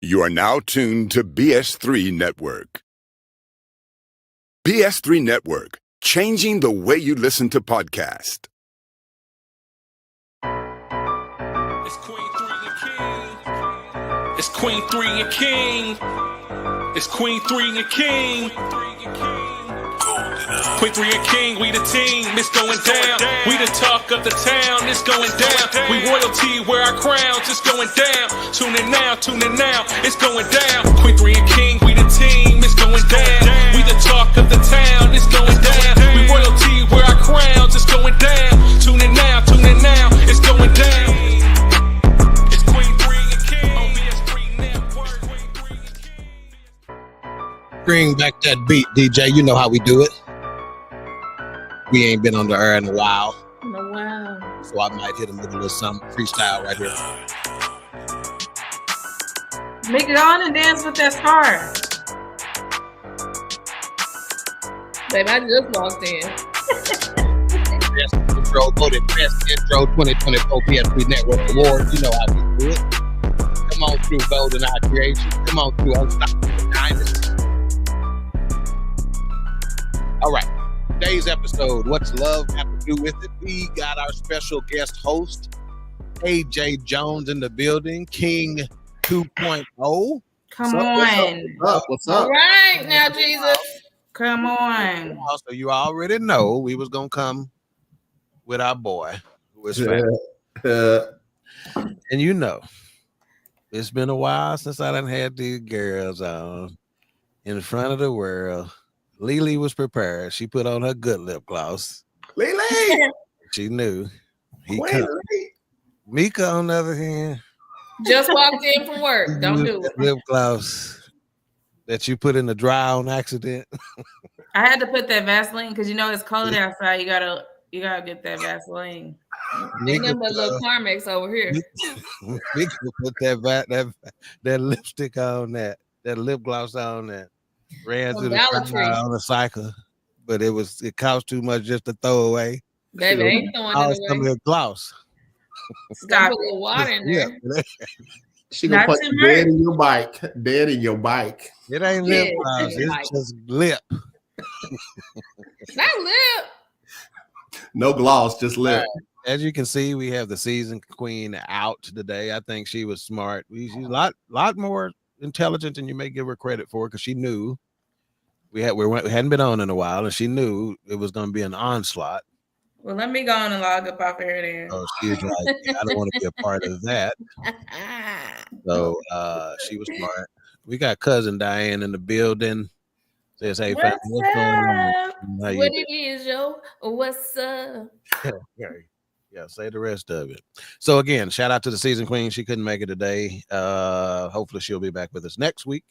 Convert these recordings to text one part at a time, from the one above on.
You are now tuned to BS3 Network. BS3 Network, changing the way you listen to podcasts. It's Queen3 King. It's Queen3 King. It's Queen3 King. Queen3 King, we the team, it's going down. We the talk of the town, it's going down. We royalty, wear our crowns, it's going down. Tune in now, it's going down. Queen3 King, we the team, it's going down. We the talk of the town, it's going down. We royalty, wear our crowns, it's going down. Tune in now, it's going down. It's Queen3 King on BS3 Network. Bring back that beat, DJ. You know how we do it. We ain't been on the air in a while. So I might hit him with a little something freestyle right here. Make it on and dance with that star. Babe, I just walked in. Best intro, voted best intro 2024 PS3 Network Awards. You know how we do it. Come on through, Golden Eye Creation. Come on through, Unstoppable Dynasty. All right. Today's episode, what's love have to do with it? We got our special guest host, AJ Jones, in the building, King 2.0. Come on. What's up? All right, now, Jesus. Come on. Also, you already know we was going to come with our boy, who is family. And you know, it's been a while since I done had these girls on in front of the world. Lily was prepared. She put on her good lip gloss. Lily! She knew. Mika, on the other hand, Just walked in from work. Don't do it. Lip gloss that you put in the dry on accident. I had to put that Vaseline because you know it's cold outside. You gotta get that Vaseline. Ain't nothing but little Carmex over here. Mika put that lipstick on that lip gloss on that. Ran through the on a cycle, but it cost too much just to throw away. Baby, ain't throwing it away. Gloss. Stop with water in there. She gonna put dead in your bike. Dead in your bike. It ain't lip gloss. It's just lip. Not lip. No gloss, just lip. As you can see, we have the season queen out today. I think she was smart. She's a lot more intelligent than you may give her credit for, because she knew we hadn't been on in a while, and she knew it was going to be an onslaught. Well, let me go on and log up off of here then. So she was like, I don't want to be a part of that. So she was smart. We got cousin Diane in the building. Says, hey, what's what's going on? What it is, yo? What's up? Yeah, say the rest of it. So again, shout out to the season queen. She couldn't make it today. Hopefully she'll be back with us next week.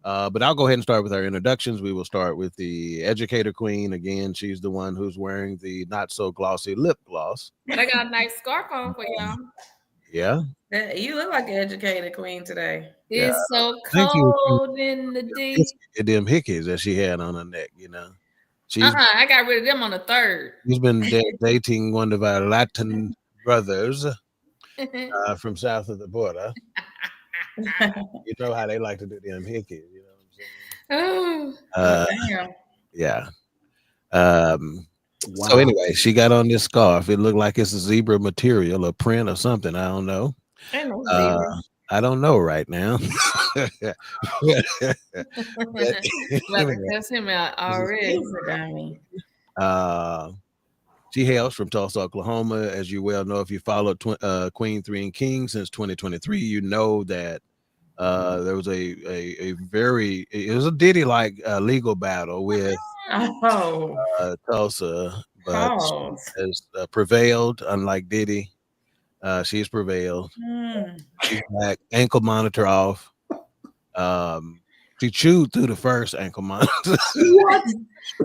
But I'll go ahead and start with our introductions. We will start with the educator queen. Again, she's the one who's wearing the not so glossy lip gloss. But I got a nice scarf on for y'all. Yeah. You look like an educator queen today. Yeah. It's so cold in the D. Them hickeys that she had on her neck, you know. I got rid of them on the 3rd. She's been dating one of our Latin brothers from south of the border. You know how they like to do them hickeys, you know what I'm saying? Damn. Yeah. Wow. So anyway, she got on this scarf. It looked like it's a zebra material, a print or something. I don't know. Ain't no zebra. I don't know right now. Cuss him out already. She hails from Tulsa, Oklahoma. As you well know, if you followed Queen3 King since 2023, you know that there was a Diddy-like legal battle with Tulsa, but has prevailed, unlike Diddy. She's prevailed. She's back. Ankle monitor off. She chewed through the first ankle monitor. What?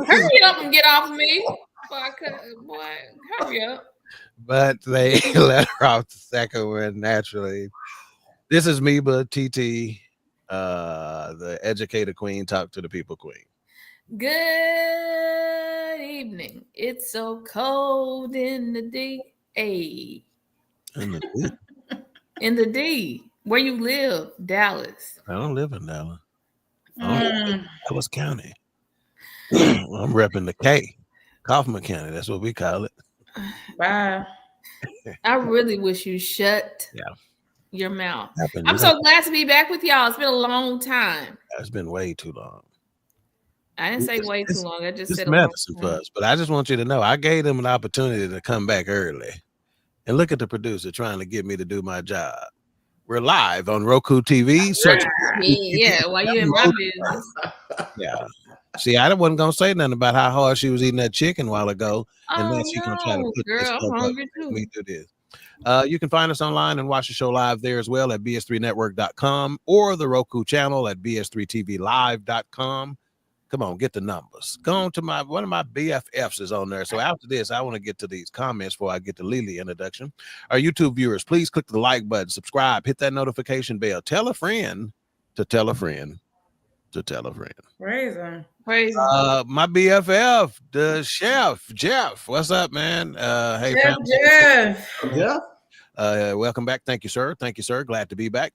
Hurry up and get off of me. Boy, hurry up. But they let her off the second one naturally. This is Meba TT, the educator queen, talk to the people queen. Good evening. It's so cold in the D. A. In the D. In the D. Where you live? Dallas. I don't live in Dallas. I don't live in Dallas County. I'm repping the K. Kaufman County. That's what we call it. Wow. I really wish you shut your mouth. I'm so glad to be back with y'all. It's been a long time. It's been way too long. I didn't say way too long. I just said medicine for us. But I just want you to know, I gave them an opportunity to come back early. And look at the producer trying to get me to do my job. We're live on Roku TV. While you in my business. Yeah. See, I wasn't gonna say nothing about how hard she was eating that chicken a while ago, and then she's gonna try to put this stuff up and me do this. You can find us online and watch the show live there as well at bs3network.com or the Roku channel at bs3tvlive.com. Come on, get the numbers. Go on to one of my BFFs is on there. So after this, I want to get to these comments before I get to Lily introduction. Our YouTube viewers, please click the like button, subscribe, hit that notification bell. Tell a friend to tell a friend to tell a friend. Praise him. Praise him. My BFF, the chef, Jeff. What's up, man? Hey, Jeff. Yeah. Welcome back. Thank you, sir. Thank you, sir. Glad to be back.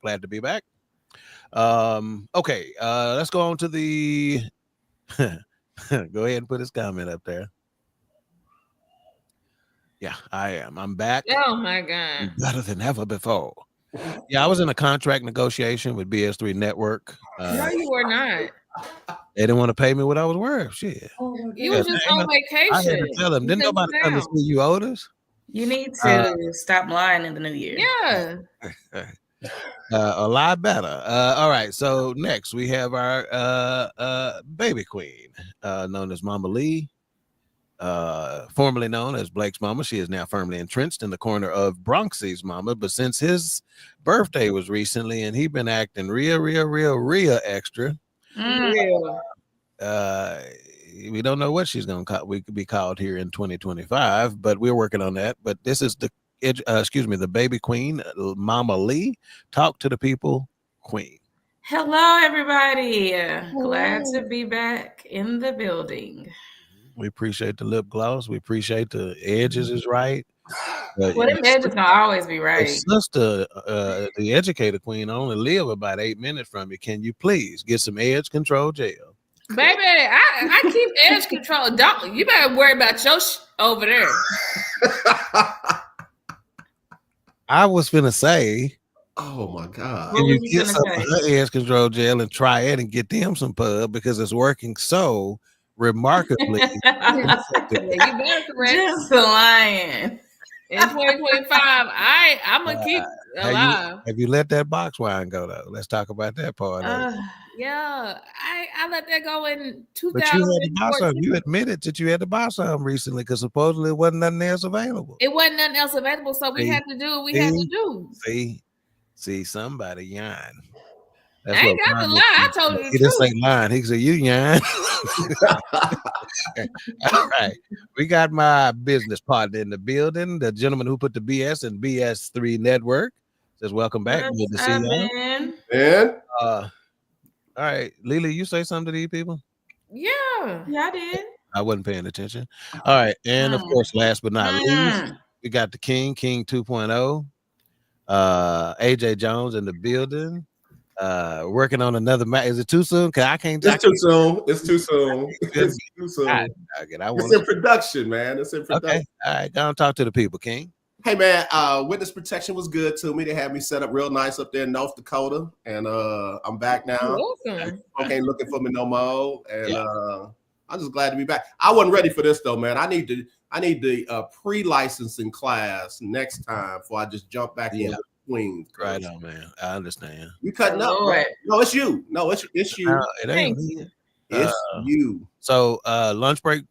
Okay, let's go on to the go ahead and put his comment up there. Yeah, I am. I'm back. Oh my God. Better than ever before. Yeah, I was in a contract negotiation with BS3 Network. No, you were not. They didn't want to pay me what I was worth. Shit. You was just on vacation. I had to tell them, didn't nobody come to see you, Otis? You need to stop lying in the new year. Yeah. A lot better. All right. So next we have our baby queen, known as Mama Lee, formerly known as Blake's mama. She is now firmly entrenched in the corner of Bronxy's mama. But since his birthday was recently and he been acting real extra, we don't know what she's gonna call. We could be called here in 2025, but we're working on that. But this is the the baby queen, Mama Lee. Talk to the people, queen. Hello, everybody. Glad to be back in the building. We appreciate the lip gloss. We appreciate the edges is right. Well, them edges gonna always be right. Sister, the educator queen, only live about 8 minutes from you. Can you please get some edge control gel? Baby, I keep edge control. Don't you better worry about your over there. I was finna say, oh my God. Can you get some edge control gel and try it and get them some pub because it's working so remarkably. You better correct. Just lying. In 2025, I'm gonna keep alive. Have you let that box wine go though? Let's talk about that part. Yeah, I let that go in 2000. But you had to buy some. You admitted that you had to buy some recently because supposedly it wasn't nothing else available. It wasn't nothing else available, so we had to do what we had to do. See, somebody yawn. I ain't got to lie. I told you the truth. He didn't say lying. He said you yawn. All right, we got my business partner in the building. The gentleman who put the BS in BS3 Network says, "Welcome back. Good to see you." And all right, Lily, you say something to these people? Yeah, I did. I wasn't paying attention. All right, and of course, last but not least, we got the King 2.0, AJ Jones in the building. Working on another match. Is it too soon? Cause I can't. It's too soon. It's too soon. It's too soon. It's in production, man. It's in production. Okay. All right. Go and talk to the people, King. Hey, man. Witness protection was good to me. They had me set up real nice up there in North Dakota, and I'm back now. Okay, looking for me no more, and I'm just glad to be back. I wasn't ready for this though, man. I need the pre-licensing class next time before I just jump back in. Queen, right on, man. I understand. You cutting up? Right? No, it's you. No, it's you. It ain't me. It's you. So, lunch break,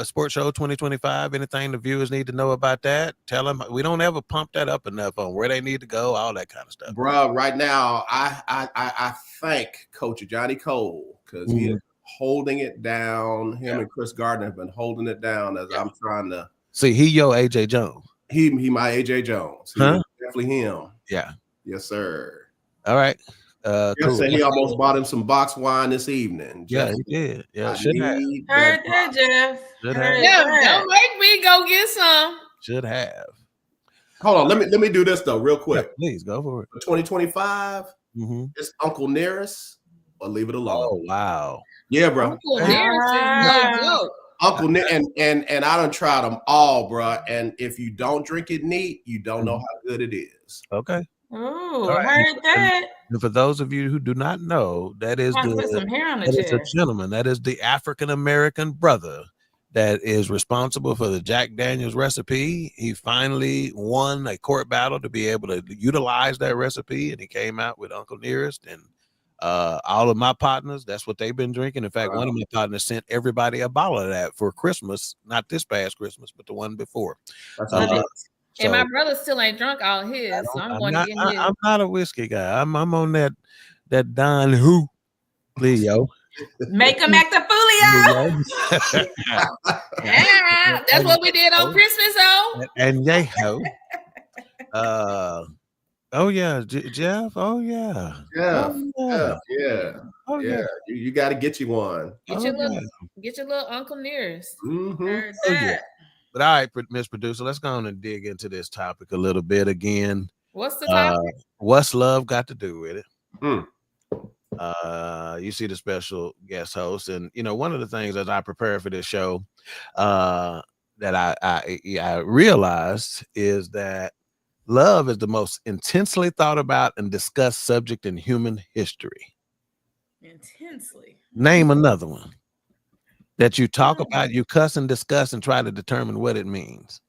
sports show 2025. Anything the viewers need to know about that? Tell them we don't ever pump that up enough on where they need to go, all that kind of stuff. Bro, right now, I thank Coach Johnny Cole because he is holding it down. Him and Chris Gardner have been holding it down as I'm trying to see. He your AJ Jones. He my AJ Jones. Definitely him. Yeah. Yes, sir. All right. Cool. He almost bought him some box wine this evening. Yeah, he did. Yeah, should have. Heard that, Jeff. Don't make me go get some. Should have. Hold on, let me do this though, real quick. Yeah, please go for it. For 2025, it's Uncle Nearest or leave it alone. Oh wow. Yeah, bro. Uncle Nearest is no joke. Uncle Nick and I done tried them all, bro. And if you don't drink it neat, you don't know how good it is. Okay. Oh, right. Heard that. And for those of you who do not know, that is a gentleman. That is the African American brother that is responsible for the Jack Daniels recipe. He finally won a court battle to be able to utilize that recipe, and he came out with Uncle Nearest. And all of my partners, that's what they've been drinking. In fact, one of my partners sent everybody a bottle of that for Christmas, not this past Christmas, but the one before. And my brother still ain't drunk all his, so I'm going to get his. I'm not a whiskey guy. I'm on that Don Who, Leo. Make him act a foolio. Yeah, that's what we did on Christmas, though. And Yeho. Oh yeah, Jeff. Oh yeah. Oh yeah. You got to get you one. Get your little Uncle Nearest. Heard that. But all right, Miss Producer, let's go on and dig into this topic a little bit again. What's the topic? What's love got to do with it? You see the special guest host, and one of the things as I prepare for this show, that I realized is that love is the most intensely thought about and discussed subject in human history. Intensely. Name another one that you talk about, you cuss and discuss and try to determine what it means.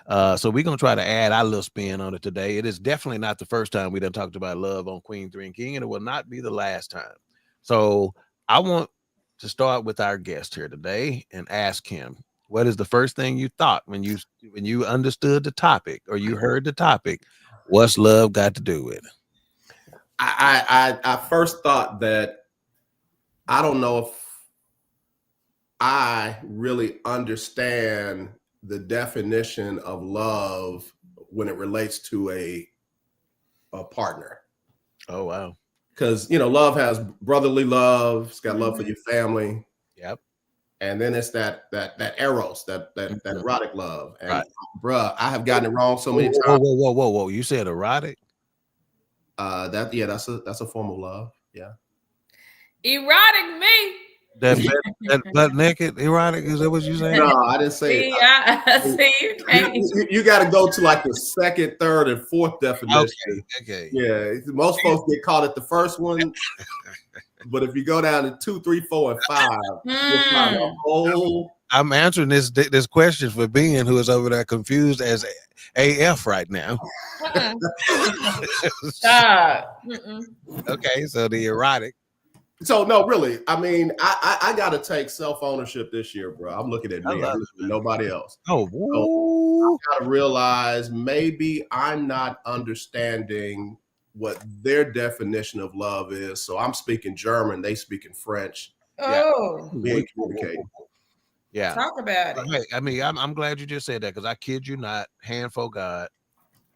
So we're going to try to add our little spin on it today. It is definitely not the first time we done talked about love on Queen3 King, and it will not be the last time. So I want to start with our guest here today and ask him, what is the first thing you thought when you understood the topic or you heard the topic? What's love got to do with it? I first thought that I don't know if I really understand the definition of love when it relates to a partner. Oh, wow. Because, love has brotherly love. It's got love for your family. Yep. And then it's that eros, that erotic love. And bruh, I have gotten it wrong so many times. Whoa. You said erotic? That's a form of love. Yeah. Erotic me. That butt naked erotic, is that what you saying? No, I didn't say it. You got to go to like the second, third, and fourth definition. Okay. Yeah, most folks get caught at the first one, but if you go down to 2, 3, 4, and 5, you'll find a whole. I'm answering this question for Ben, who is over there confused as AF right now. Okay, so the erotic. So no, really. I mean, I got to take self-ownership this year, bro. I'm looking at me. I'm looking at nobody else. Oh, so I got to realize maybe I'm not understanding what their definition of love is. So I'm speaking German. They speaking French. Oh, we ain't communicating. Yeah, talk about it. I mean, I'm glad you just said that, because I kid you not, hand for God,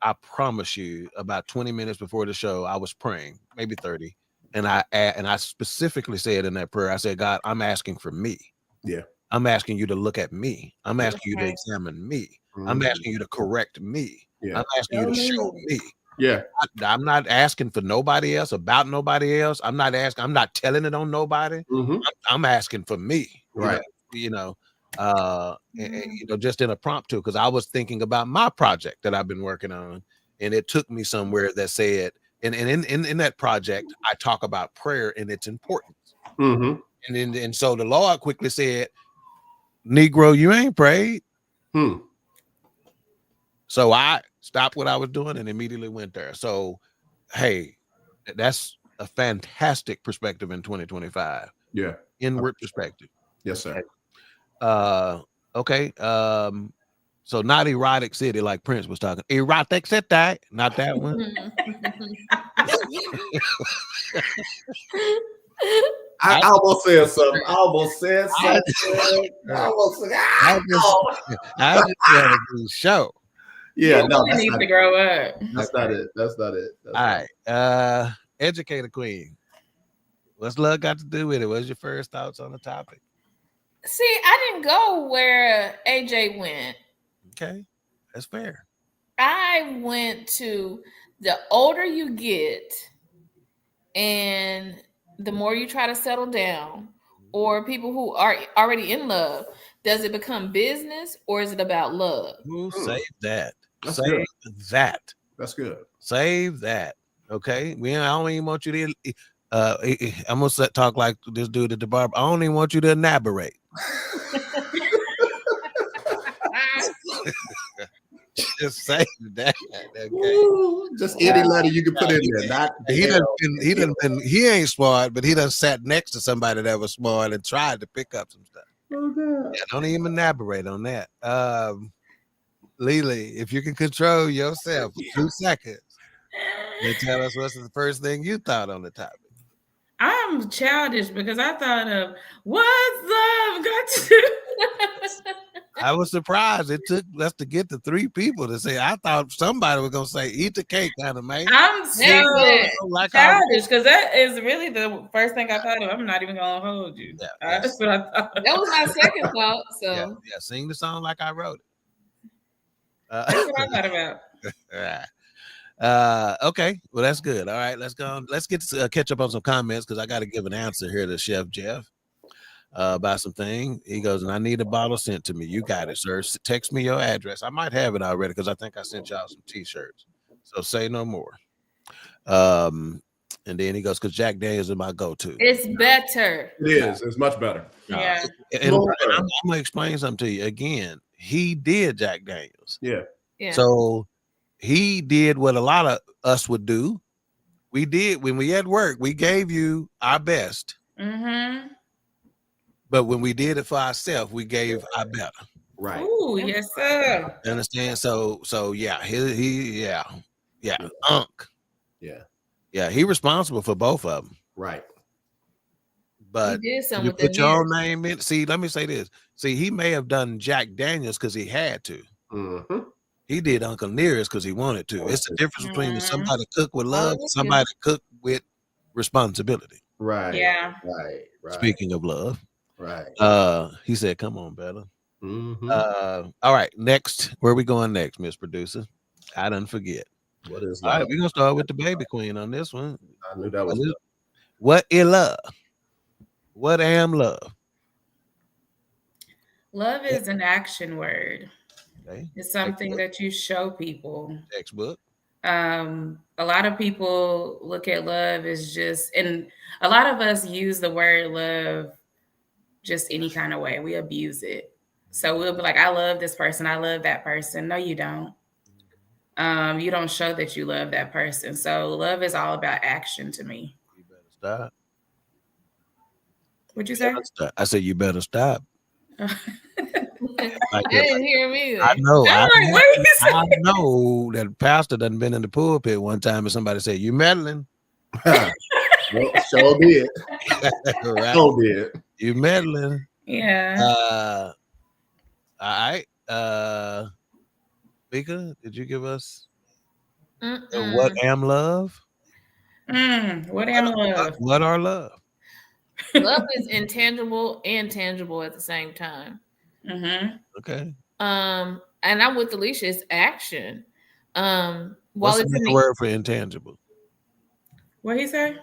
I promise you, about 20 minutes before the show, I was praying, maybe 30. And I specifically said in that prayer, I said, God, I'm asking for me. Yeah. I'm asking you to look at me. I'm asking you to examine me. I'm asking you to correct me. Yeah. I'm asking you to show me. Yeah. I'm not asking for nobody else, about nobody else. I'm not telling it on nobody. I'm asking for me. Right. Just in a prompt too, because I was thinking about my project that I've been working on, and it took me somewhere that said, and in that project, I talk about prayer and its importance. And so the Lord quickly said, Negro, you ain't prayed. So I stopped what I was doing and immediately went there. So, hey, that's a fantastic perspective in 2025. Yeah. Inward perspective. Yes, sir. Okay. So not erotic city like Prince was talking. Erotic city, not that one. I almost said something. I just want to do show. Yeah, no, he needs to grow up. That's not it. All right. Educator Queen. What's love got to do with it? What's your first thoughts on the topic? See, I didn't go where AJ went. Okay, that's fair. I went to the older you get and the more you try to settle down, or people who are already in love, does it become business or is it about love? Save that. That's good. That. That's good. Save that. Okay. I don't even want you to I'm gonna talk like this dude at the bar. I don't even want you to elaborate. Just say that. Okay. Ooh, just any letter you can put in there. He ain't smart, but he done sat next to somebody that was smart and tried to pick up some stuff. Okay. Yeah, don't even elaborate on that. Lily, if you can control yourself for 2 seconds, then tell us what's the first thing you thought on the topic. I'm childish because I thought of what's love got to do. I was surprised it took us to get the 3 people to say. I thought somebody was gonna say eat the cake, kind of man. I'm so like childish because that is really the first thing I thought of. I'm not even gonna hold you. Yeah, That's what I thought. That was my second thought. So yeah, sing the song like I wrote it. That's what I thought about. All right. Okay, well that's good. All right, let's go. Let's get to catch up on some comments because I got to give an answer here to Chef Jeff about something. He goes, and I need a bottle sent to me. You got it, sir. Text me your address. I might have it already because I think I sent y'all some t-shirts. So say no more. And then he goes, because Jack Daniels is my go-to. It's better. It is. It's much better. Yeah. And I'm gonna explain something to you again. He did Jack Daniels. Yeah. So he did what a lot of us would do. We did when we had work, we gave you our best. Mm-hmm. But when we did it for ourselves, we gave our better. Right. Ooh, yes, sir. You understand? So yeah, he responsible for both of them. Right. But he did something you with put the your hair. own name in. See, let me say this. See, he may have done Jack Daniels because he had to. Mm-hmm. He did Uncle Nearest because he wanted to. It's the difference between somebody cook with love and yeah. somebody cook with responsibility. Right. Yeah. Right. Speaking of love. Right. He said, come on, Bella. Mm-hmm. All right, next. Where are we going next, Miss Producer? I didn't forget. What is All love? right, we're gonna start with the baby queen on this one. I knew that was love. What is love? What am love? Love is an action word. Okay. It's something that you show people. Textbook. A lot of people look at love as just, and a lot of us use the word love just any kind of way. We abuse it. So we'll be like, I love this person. I love that person. No, you don't. You don't show that you love that person. So love is all about action to me. You better stop. What'd you say? I said you better stop. I didn't hear me either. I know. I'm like, what are you saying? I know that pastor done been in the pulpit one time and somebody said, you meddling. Well, sure did. Right. Sure did. You meddling. Yeah. All right. Vika, did you give us what am love? What am love? What are love? Love is intangible and tangible at the same time. Mm-hmm. Okay. And I'm with Alicia. It's action. What's another word for intangible? What he say?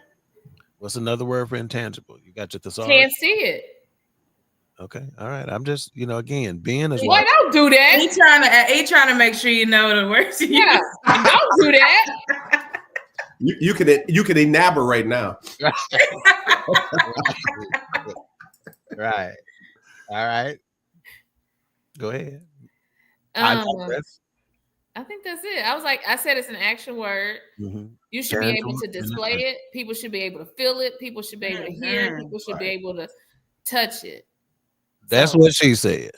What's another word for intangible? You got your thesaurus? Can't see it. Okay. All right. I'm just, again, being as Why don't do that? He trying to make sure you know the words. Yeah. Don't do that. You can elaborate now. Right. All right. Go ahead. I think that's it. I said it's an action word. Mm-hmm. You should be able to display it. People should be able to feel it. People should be able to hear it. People should be able to touch it. That's what she said.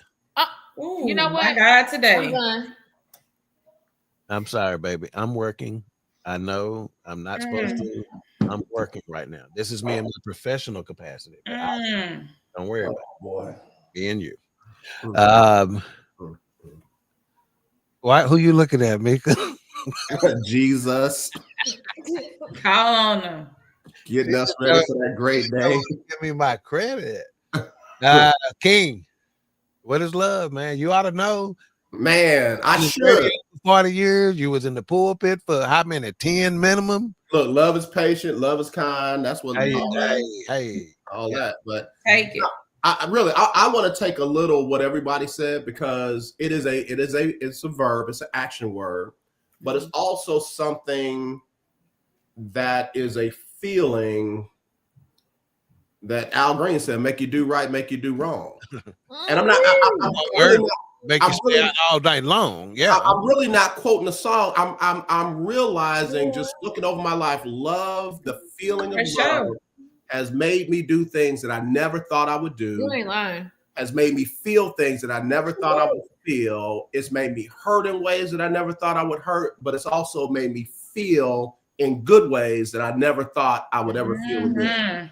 Ooh, you know what? My God, today. I'm sorry, baby. I'm working. I know I'm not supposed to. I'm working right now. This is me in my professional capacity. Don't worry about it. Boy. Me and you. Who you looking at, Mika? Jesus. Call on them. Getting us ready for that great day. Give me my credit. King, what is love, man? You ought to know. Man, I should. 40 years. You was in the pulpit for how many? 10 minimum. Look, love is patient, love is kind. That's what Hey, all that. But Take it. I really want to take a little what everybody said, because it's a verb, it's an action word, but it's also something that is a feeling that Al Green said, make you do right, make you do wrong. And I'm really all night long. Yeah. I'm really not quoting the song. I'm realizing, just looking over my life, love, the feeling of love has made me do things that I never thought I would do. You ain't lying. Has made me feel things that I never thought I would feel. It's made me hurt in ways that I never thought I would hurt, but it's also made me feel in good ways that I never thought I would ever feel again.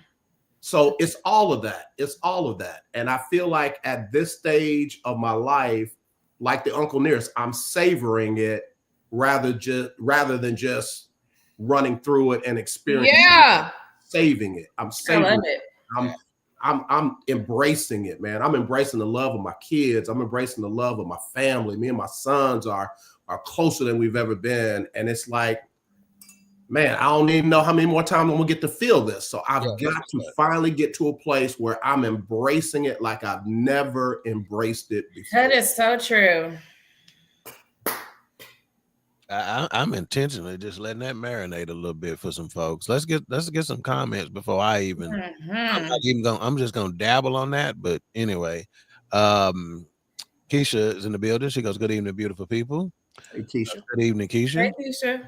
So it's all of that. It's all of that. And I feel like at this stage of my life, like the Uncle Nearest, I'm savoring it rather than just running through it and experiencing it. Saving it. I'm savoring it. I'm embracing it, man. I'm embracing the love of my kids. I'm embracing the love of my family. Me and my sons are closer than we've ever been. And it's like, man, I don't even know how many more times I'm gonna get to feel this. So I've got to finally get to a place where I'm embracing it like I've never embraced it before. That is so true. I'm intentionally just letting that marinate a little bit for some folks. Let's get some comments before I even. I'm just gonna dabble on that. But anyway, Keisha is in the building. She goes, "Good evening, beautiful people." Hey, Keisha. Good evening, Keisha. Hey, Keisha.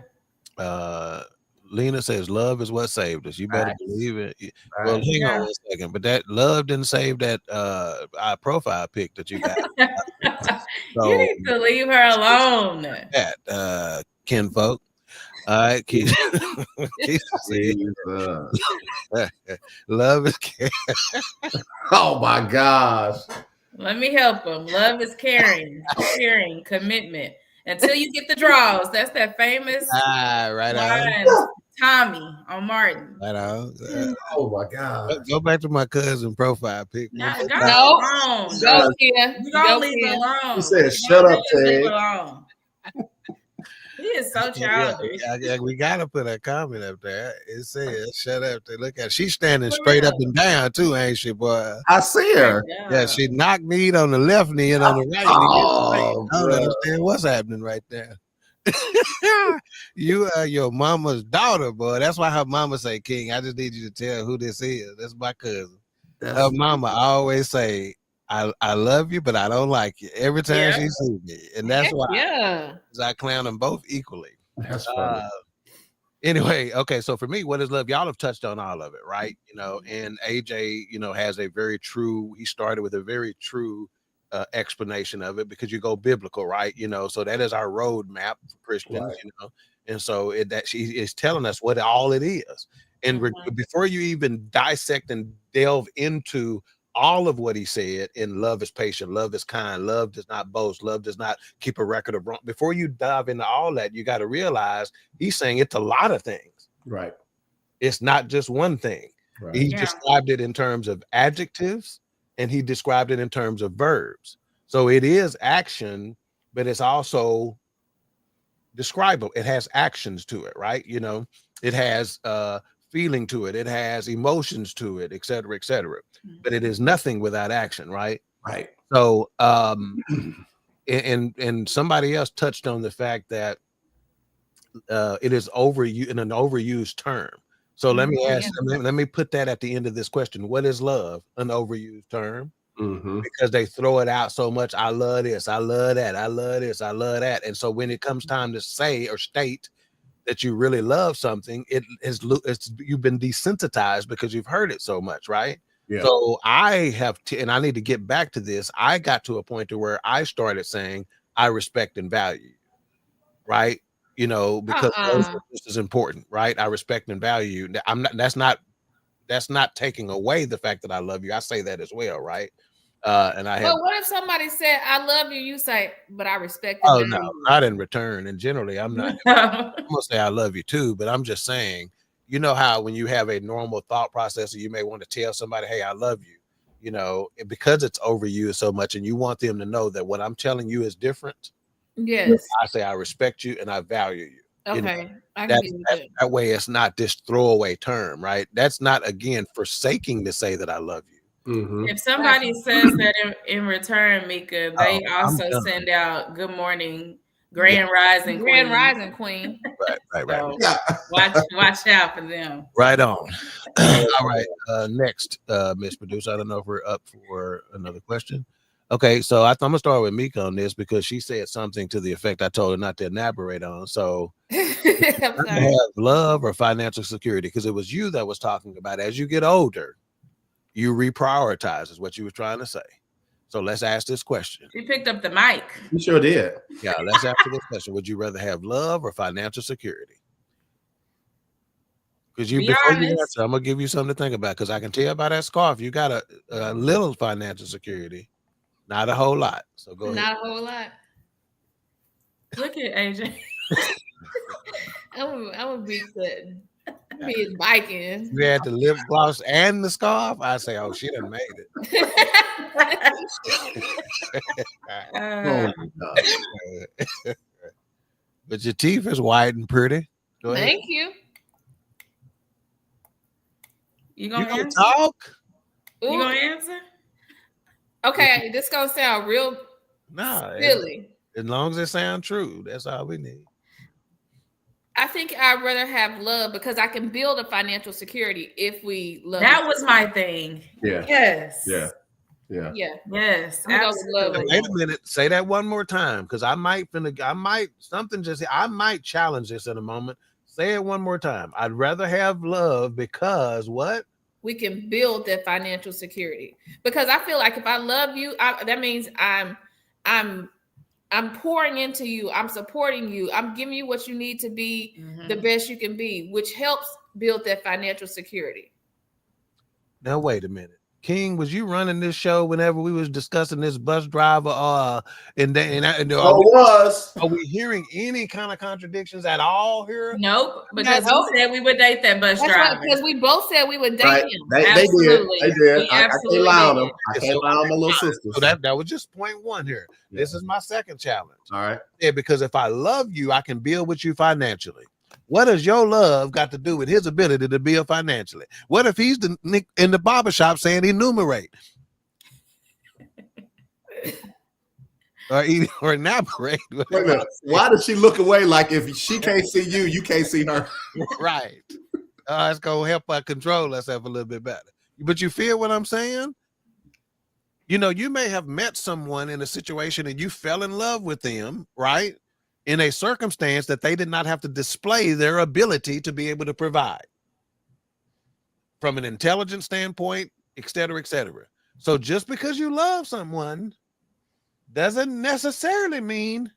Lena says, "Love is what saved us." You better believe it. Well, hang on a second, but that love didn't save that our profile pic that you got. So, you need to leave her alone. That kinfolk. All right, Keisha. Love is caring. Oh my gosh. Let me help him. Love is caring, sharing, commitment. Until you get the draws. That's that famous right line, Tommy on Martin. Right on. Oh my God. Go back to my cousin profile pic. Go here. You don't leave it alone. He said, "Shut up, Ted." He is so childish. Yeah, we gotta put a comment up there. It says, "Shut up." They look at. She's standing straight up and down too, ain't she, boy? I see her. Yeah, she knocked me on the left knee and on the right knee. I don't understand what's happening right there. You are your mama's daughter, boy. That's why her mama say, "King, I just need you to tell who this is." That's my cousin. Her mama always say, I love you, but I don't like you every time she sees me. And that's why I clown them both equally. That's funny. Anyway, okay, so for me, what is love? Y'all have touched on all of it, right? And AJ, has a very true, he started with a very true explanation of it, because you go biblical, right? So that is our roadmap for Christians, and so she is telling us what all it is. And before you even dissect and delve into all of what he said in love is patient, love is kind, love does not boast, love does not keep a record of wrong. Before you dive into all that, you got to realize he's saying it's a lot of things. Right. It's not just one thing. Right. He described it in terms of adjectives, and he described it in terms of verbs. So it is action, but it's also describable. It has actions to it, right? It has feeling to it. It has emotions to it, et cetera, et cetera. But it is nothing without action, right? Right. So, and somebody else touched on the fact that it is an overused term. So let me ask, let me put that at the end of this question. What is love? An overused term? Because they throw it out so much. I love this. I love that. I love this. I love that. And so when it comes time to say or state that you really love something, you've been desensitized because you've heard it so much, right? Yeah. So I have and I need to get back to this. I got to a point to where I started saying I respect and value, right? Because this is important, right? I respect and value. That's not taking away the fact that I love you. I say that as well, right? But what if somebody said I love you? You say, but I respect. Oh no, not in return. And generally, I'm not. I'm gonna say I love you too, but I'm just saying. You know how when you have a normal thought process, you may want to tell somebody, "Hey, I love you," because it's overused so much, and you want them to know that what I'm telling you is different. Yes. I say I respect you and I value you. Okay. I can be with that. That way it's not this throwaway term, right? That's not, again, forsaking to say that I love you. If somebody says that in return, Mika, they also send out good morning, grand rising queen. Grand rising queen. Right. So watch out for them. Right on. All right. Next, Miss Producer. I don't know if we're up for another question. Okay, so I'm gonna start with Mika on this because she said something to the effect I told her not to elaborate on. So have love or financial security, because it was you that was talking about as you get older, you reprioritize is what you were trying to say. So let's ask this question. She picked up the mic. You sure did. Yeah, let's answer this question. Would you rather have love or financial security? Because before you answer, I'm gonna give you something to think about, because I can tell by that scarf you got a little financial security, not a whole lot. So go ahead. Not a whole lot. Look at AJ. I'm a big sudden. Be biking. You had the lip gloss and the scarf. I say, oh, she done made it. Oh my God. But your teeth is white and pretty. Go ahead. Thank you. You gonna talk? You gonna answer? Okay, this gonna sound real silly. As long as it sounds true, that's all we need. I think I'd rather have love because I can build a financial security if we love. That was my thing. Yeah. Yes. Yeah. Yes. Absolutely. Wait a minute. Say that one more time, because I might challenge this in a moment. Say it one more time. I'd rather have love because what? We can build that financial security. Because I feel like if I love you, that means I'm pouring into you. I'm supporting you. I'm giving you what you need to be the best you can be, which helps build that financial security. Now, wait a minute. King, was you running this show whenever we was discussing this bus driver? Are we hearing any kind of contradictions at all here? Nope, because we said we would date that bus driver. Because we both said we would date him. They did. I can't lie on them. I can't lie on my little sister. So that was just point one here. Yeah. This is my second challenge. All right. Yeah, because if I love you, I can build with you financially. What does your love got to do with his ability to build financially? What if he's in the barbershop saying enumerate? or enumerate? Wait a minute. Why does she look away like if she can't see you, you can't see her? Right. It's going to help us control ourselves a little bit better. But you feel what I'm saying? You know, you may have met someone in a situation and you fell in love with them, right? In a circumstance that they did not have to display their ability to be able to provide from an intelligence standpoint, et cetera, et cetera. So just because you love someone doesn't necessarily mean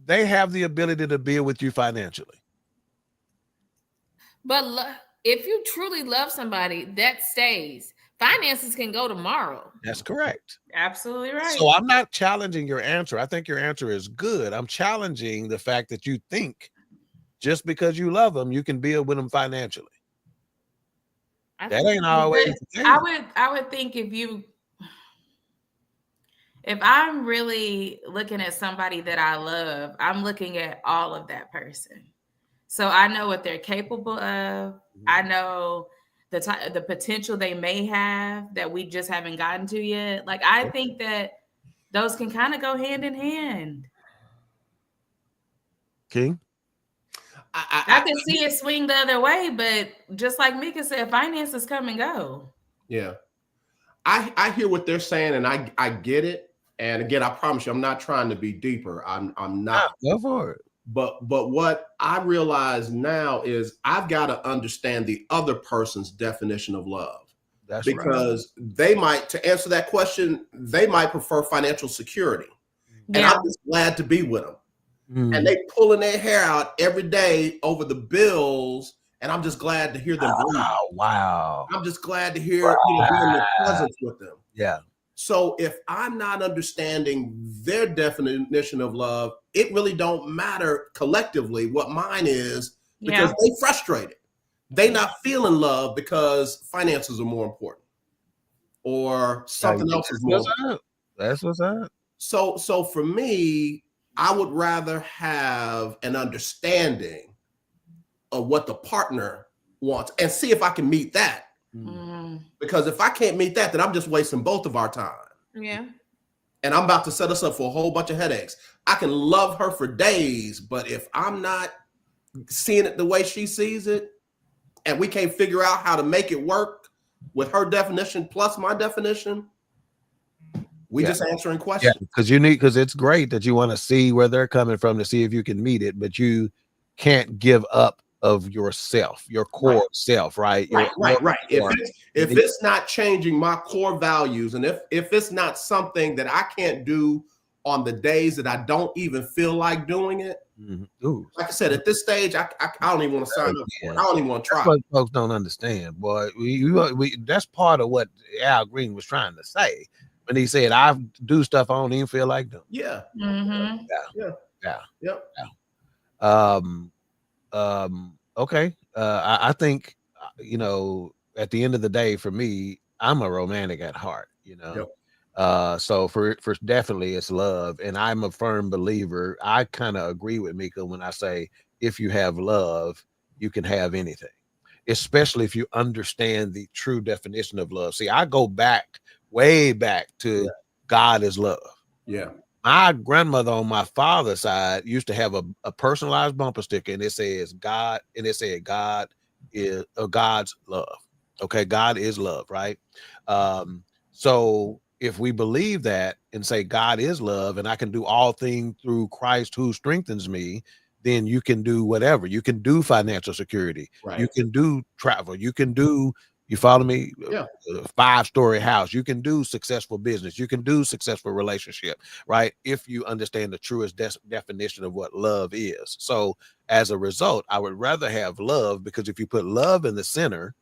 they have the ability to build with you financially. But if you truly love somebody, that stays. Finances can go tomorrow. That's correct. Absolutely right. So I'm not challenging your answer. I think your answer is good. I'm challenging the fact that you think just because you love them, you can build with them financially. That ain't always. I would think if I'm really looking at somebody that I love, I'm looking at all of that person. So I know what they're capable of. I know the potential they may have that we just haven't gotten to yet. Like, I think that those can kind of go hand in hand. King? I can see it swing the other way, but just like Mika said, finances come and go. Yeah. I hear what they're saying, and I get it. And again, I promise you, I'm not trying to be deeper. I'm not. Go for it. But what I realize now is I've got to understand the other person's definition of love. That's because they might, to answer that question, they might prefer financial security. Yeah. And I'm just glad to be with them. And they pulling their hair out every day over the bills. And I'm just glad to hear them breathe. Wow. I'm just glad to hear being in the presence with them. Yeah. So if I'm not understanding their definition of love, it really don't matter collectively what mine is, because they frustrated. They not feeling love because finances are more important or something else is more important. That's what's up. So for me, I would rather have an understanding of what the partner wants and see if I can meet that. Because if I can't meet that, then I'm just wasting both of our time. Yeah. And I'm about to set us up for a whole bunch of headaches. I can love her for days, but if I'm not seeing it the way she sees it, and we can't figure out how to make it work with her definition plus my definition, we just answering questions. Yeah, because it's great that you want to see where they're coming from to see if you can meet it, but you can't give up of yourself, your core self, right? Right. If it's not changing my core values, and if it's not something that I can't do on the days that I don't even feel like doing it, like I said, at this stage, I don't even want to sign up for it. I don't even want to try. That's what folks don't understand, boy. We that's part of what Al Green was trying to say when he said, "I do stuff I don't even feel like doing." Yeah. Okay. I think, at the end of the day, for me, I'm a romantic at heart, so for definitely it's love. And I'm a firm believer. I kind of agree with Mika when I say, if you have love, you can have anything, especially if you understand the true definition of love. See, I go way back to God is love. Yeah. My grandmother on my father's side used to have a personalized bumper sticker, and it says God, and it said God is God's love. Okay, God is love, right? So if we believe that and say God is love, and I can do all things through Christ who strengthens me, then you can do whatever. You can do financial security. Right. You can do travel. You can do, you follow me? Yeah. A 5-story house. You can do successful business. You can do successful relationship, right? If you understand the truest definition of what love is. So as a result, I would rather have love, because if you put love in the center,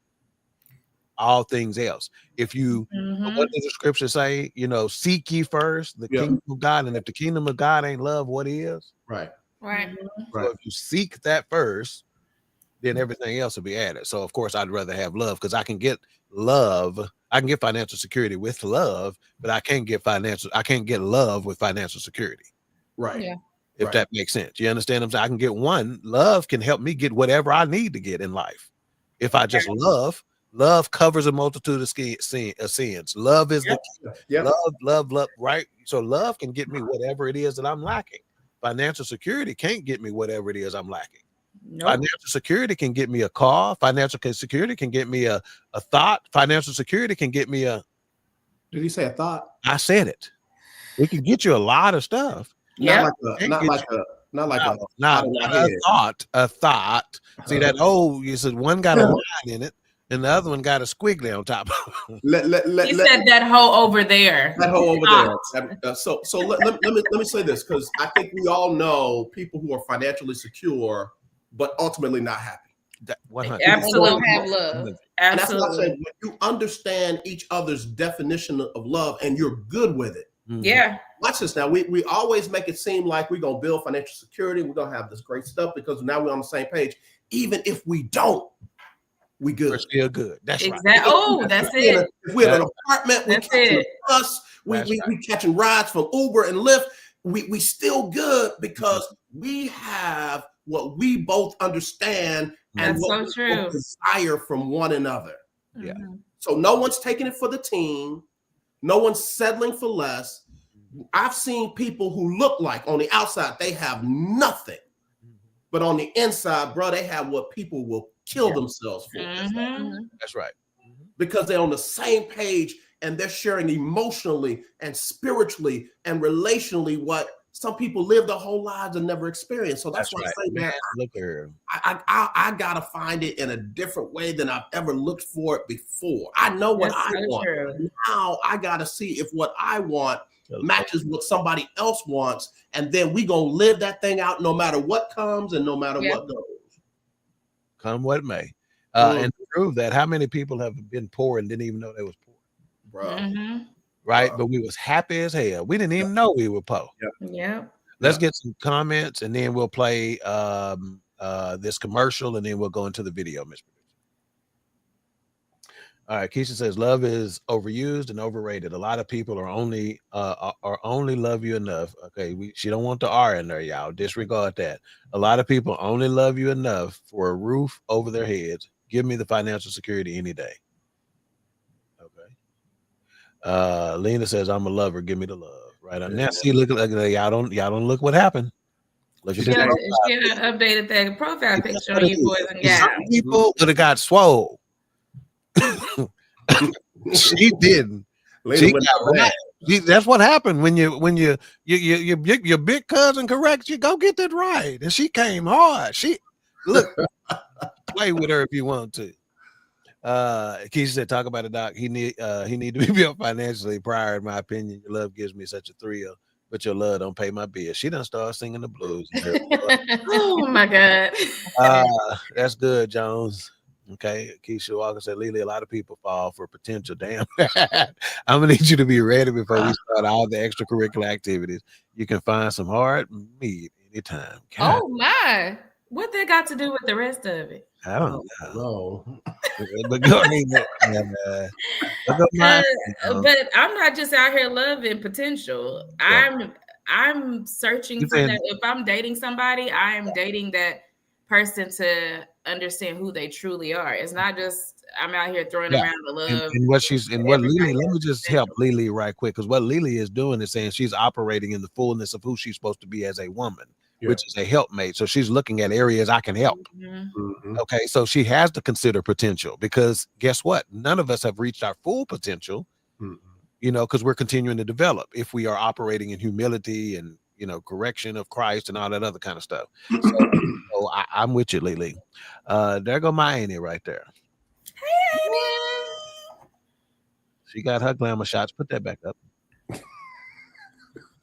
all things else. If you, what does the scripture say? Seek ye first the kingdom of God. And if the kingdom of God ain't love, what is? Right. So if you seek that first, then everything else will be added. So of course I'd rather have love, because I can get love. I can get financial security with love, but I can't get love with financial security. Right. Yeah. If that makes sense. You understand what I'm saying? I can get one. Love can help me get whatever I need to get in life. If I just love covers a multitude of sins. Love is the love, right? So love can get me whatever it is that I'm lacking. Financial security can't get me whatever it is I'm lacking. Nope. Financial security can get me a car. Financial security can get me a thought. Financial security can get me a. Did he say a thought? I said it. It can get you a lot of stuff. Not like a thought. See that? Oh, you said one got a line in it, and the other one got a squiggly on top. He said that hoe over there. That hoe over there. So let me say this, because I think we all know people who are financially secure, but ultimately not happy. Absolutely don't have love. And that's what I said. When you understand each other's definition of love and you're good with it. Yeah. Watch this now. We always make it seem like we're gonna build financial security. We're gonna have this great stuff because now we're on the same page. Even if we don't, we good. We're still good. That's exactly. Right. Oh, that's it. If we're in an apartment, we're catching a bus, we catching rides from Uber and Lyft. We still good because we have what we both understand and what we both desire from one another. Yeah. So no one's taking it for the team. No one's settling for less. I've seen people who look like on the outside they have nothing, but on the inside, bro, they have what people will kill themselves for. That's right. Because they're on the same page and they're sharing emotionally and spiritually and relationally what some people live their whole lives and never experienced. So that's why I say, man, look here. I gotta find it in a different way than I've ever looked for it before. I know what I want. Now I gotta see if what I want matches what somebody else wants, and then we gonna live that thing out no matter what comes and no matter what goes. Come what may. And to prove that, how many people have been poor and didn't even know they was poor? Bro. Right? But we was happy as hell. We didn't even know we were poor. Yeah. Let's get some comments, and then we'll play this commercial, and then we'll go into the video, Miss Producer. All right, Keisha says love is overused and overrated. A lot of people are only love you enough. Okay, she don't want the R in there, y'all. Disregard that. A lot of people only love you enough for a roof over their heads. Give me the financial security any day. Okay. Lena says I'm a lover. Give me the love. Right on. Now, see, look, y'all don't look what happened. Look at She this. updated that profile picture on you boys and gals. Some people would have got swole. She didn't. She got right. That's what happened when your big cousin corrects you. Go get that right, and she came hard. She look play with her if you want to. Keisha said, "Talk about it, Doc. He need to be built financially prior. In my opinion, your love gives me such a thrill, but your love don't pay my bills." She done started singing the blues. Oh my God. That's good, Jones. Okay, Keisha Walker said, Lily, a lot of people fall for potential. Damn. I'm gonna need you to be ready before we start all the extracurricular activities. You can find some hard meat anytime. God. Oh my. What that got to do with the rest of it? I don't know. But go ahead. But I'm not just out here loving potential. Yeah. I'm searching for that. If I'm dating somebody, I am dating that person to understand who they truly are. It's not just I'm out here throwing around the love. And what Lily, let me just help Lily right quick, because what Lily is doing is saying she's operating in the fullness of who she's supposed to be as a woman, which is a helpmate. So she's looking at areas I can help. Mm-hmm. Okay, so she has to consider potential, because guess what? None of us have reached our full potential, because we're continuing to develop if we are operating in humility and correction of Christ and all that other kind of stuff. So I'm with you, Lily. There go my Annie right there. Hey, Annie. She got her glamour shots. Put that back up.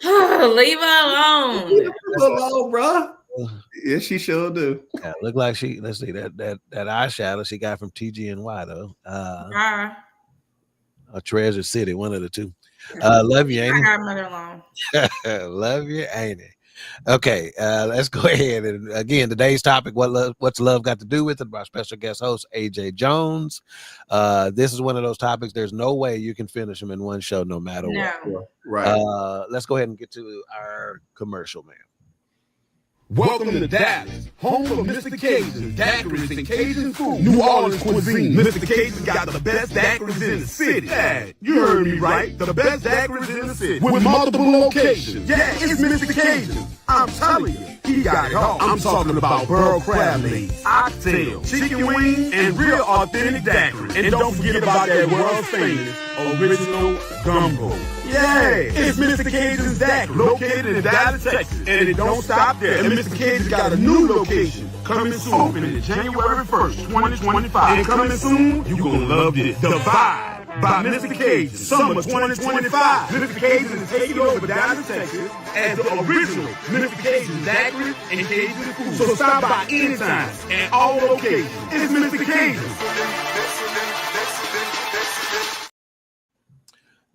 Leave her alone. Leave her alone, bro. Yes, she sure do. Yeah, look like she. Let's see that eyeshadow she got from TGNY though. Treasure City, one of the two. Love you, Annie. I got mother-in-law. Love you, Annie. Okay, let's go ahead. And again, today's topic, what's love got to do with it? Our special guest host, AJ Jones. This is one of those topics, there's no way you can finish them in one show, no matter what. Right. Let's go ahead and get to our commercial, man. Welcome to Dallas, home of Mr. Cajun, daiquiris and Cajun food. New Orleans cuisine. Mr. Cajun got the best daiquiris in the city. Yeah, you heard me right. The best daiquiris in the city. With multiple locations. Yeah, it's Mr. Cajun. I'm telling you, he got it all. I'm talking about burl crab legs, oxtail, chicken wings, and real authentic daiquiris. And don't forget about that world famous original gumbo. Yeah, it's Mr. Cajun's daiquiri, located in Dallas, Texas. And it don't stop there. And Mr. Cajun's got a new location coming soon, opening January 1st, 2025. And coming soon, you're going to love this. The Vibe by Mr. Cajun, summer 2025. Mr. Cajun is taking over Dallas, Texas as the original Mr. Cajun daiquiri and Cajun food. So stop by anytime and all locations. It's Mr. Cajun.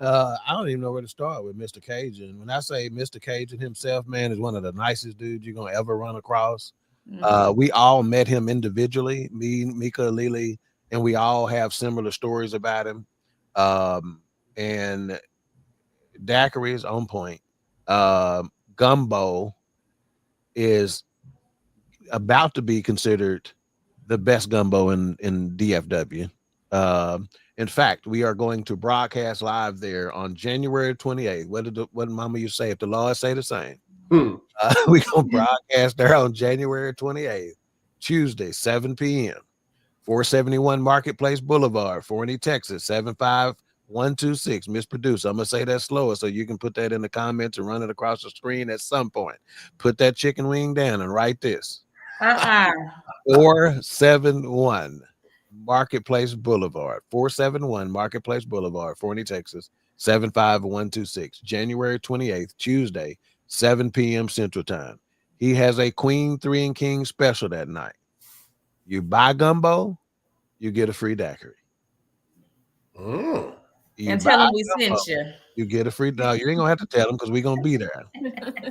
I don't even know where to start with Mr. Cajun. When I say Mr. Cajun himself, man, is one of the nicest dudes you're going to ever run across. We all met him individually, me, Mika, Lily, and we all have similar stories about him. And daiquiri is on point. Gumbo is about to be considered the best gumbo in DFW. In fact, we are going to broadcast live there on January 28th. What did Mama you say? If the Lord say the same, we're gonna broadcast there on January 28th, Tuesday, 7 p.m. 471 Marketplace Boulevard, Forney, Texas, 75126. Miss Producer, I'm gonna say that slower so you can put that in the comments and run it across the screen at some point. Put that chicken wing down and write this. 471 Marketplace Boulevard, 471 Marketplace Boulevard, Forney, Texas, 75126. January 28th, Tuesday, 7 p.m. Central Time. He has a Queen3 King special that night. You buy gumbo, you get a free daiquiri. And tell him we sent you. You get a free dog. You ain't gonna have to tell them because we're gonna be there.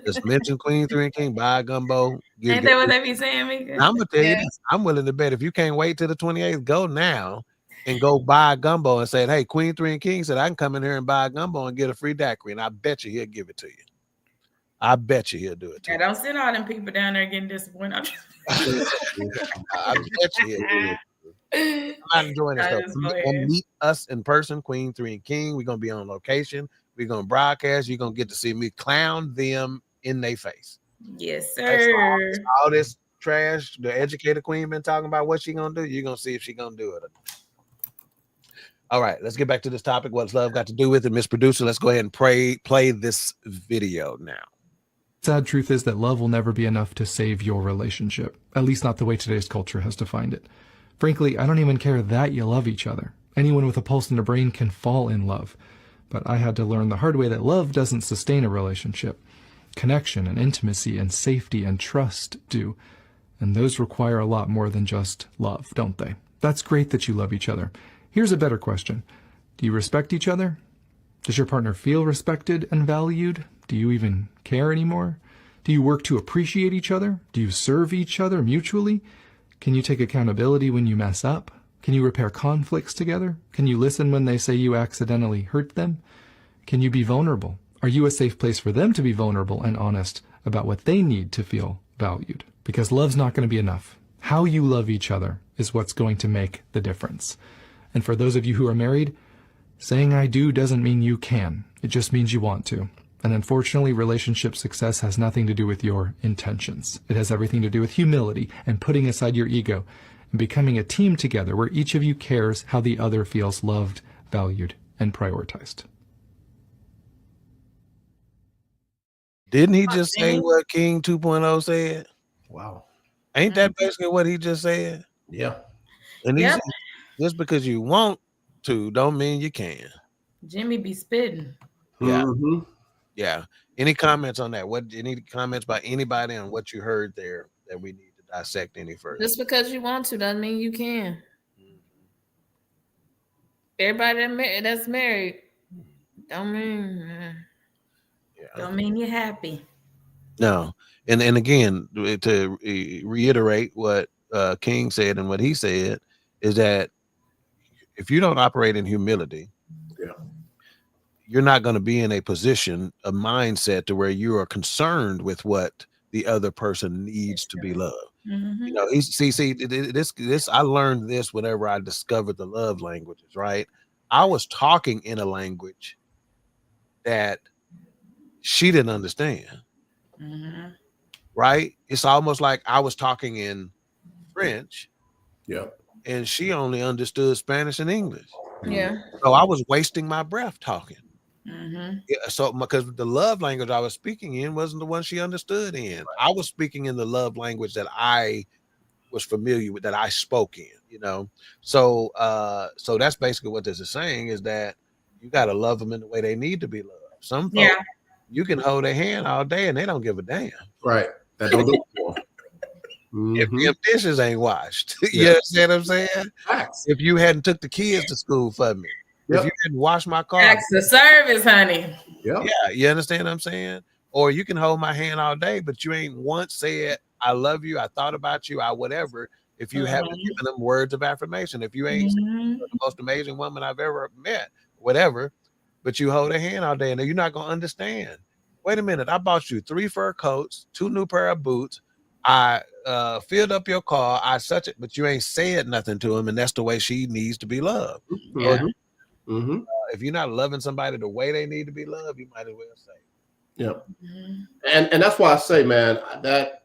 Just mention Queen3 King, buy gumbo. Ain't that what they be saying, Mika? I'm gonna tell you this. I'm willing to bet if you can't wait till the 28th, go now and go buy a gumbo and said, hey, Queen3 and King said, I can come in here and buy a gumbo and get a free daiquiri. And I bet you he'll give it to you. I bet you he'll do it to I you. don't send all them people down there getting disappointed. I bet you he'll do it. I'm not enjoying this stuff. Gonna meet us in person, Queen3 and King. We're gonna be on location. We're gonna broadcast. You're gonna get to see me clown them in their face. Yes, sir. All this trash the educated queen been talking about what she gonna do. You're gonna see if she gonna do it. All right, let's get back to this topic. What's love got to do with it, Miss Producer? Let's go ahead and play this video now. Sad truth is that love will never be enough to save your relationship, at least not the way today's culture has defined it. Frankly, I don't even care that you love each other. Anyone with a pulse and a brain can fall in love. But I had to learn the hard way that love doesn't sustain a relationship. Connection and intimacy and safety and trust do. And those require a lot more than just love, don't they? That's great that you love each other. Here's a better question. Do you respect each other? Does your partner feel respected and valued? Do you even care anymore? Do you work to appreciate each other? Do you serve each other mutually? Can you take accountability when you mess up? Can you repair conflicts together? Can you listen when they say you accidentally hurt them? Can you be vulnerable? Are you a safe place for them to be vulnerable and honest about what they need to feel valued? Because love's not going to be enough. How you love each other is what's going to make the difference. And for those of you who are married, saying I do doesn't mean you can. It just means you want to. And unfortunately, relationship success has nothing to do with your intentions. It has everything to do with humility and putting aside your ego and becoming a team together where each of you cares how the other feels loved, valued, and prioritized. Didn't he just say what King 2.0 said? Wow. Ain't that basically what he just said? Yeah. And he said, just because you want to don't mean you can. Jimmy be spitting. Yeah. Mm-hmm. Yeah. Any comments on that? Any comments by anybody on what you heard there that we need to dissect any further? Just because you want to doesn't mean you can. Everybody that's married don't mean Don't mean you're happy. No. And again, to reiterate what King said and what he said is that if you don't operate in humility, you're not going to be in a position, a mindset to where you are concerned with what the other person needs to be loved. Mm-hmm. You know, this I learned this whenever I discovered the love languages, right? I was talking in a language that she didn't understand. Mm-hmm. Right? It's almost like I was talking in French. Yeah. And she only understood Spanish and English. Yeah. So I was wasting my breath talking. Mm-hmm. Yeah, so because the love language I was speaking in wasn't the one she understood in. I was speaking in the love language that I was familiar with, that I spoke in, you know. So so that's basically what this is saying, is that you got to love them in the way they need to be loved. Some folks, you can hold their hand all day and they don't give a damn. Right. That don't do it for them. If your dishes ain't washed, you understand what I'm saying? Facts. If you hadn't took the kids to school for me, if you didn't wash my car, That's the service, honey. Yeah, you understand what I'm saying? Or you can hold my hand all day, but you ain't once said I love you, I thought about you, I whatever. If you haven't given them words of affirmation, if you ain't the most amazing woman I've ever met, whatever, but you hold a hand all day and you're not gonna understand. Wait a minute, I bought you 3 fur coats, 2 new pair of boots. I filled up your car. I such it, but you ain't said nothing to him, and that's the way she needs to be loved. Yeah. If you're not loving somebody the way they need to be loved, you might as well say. Yeah. And that's why I say, man, that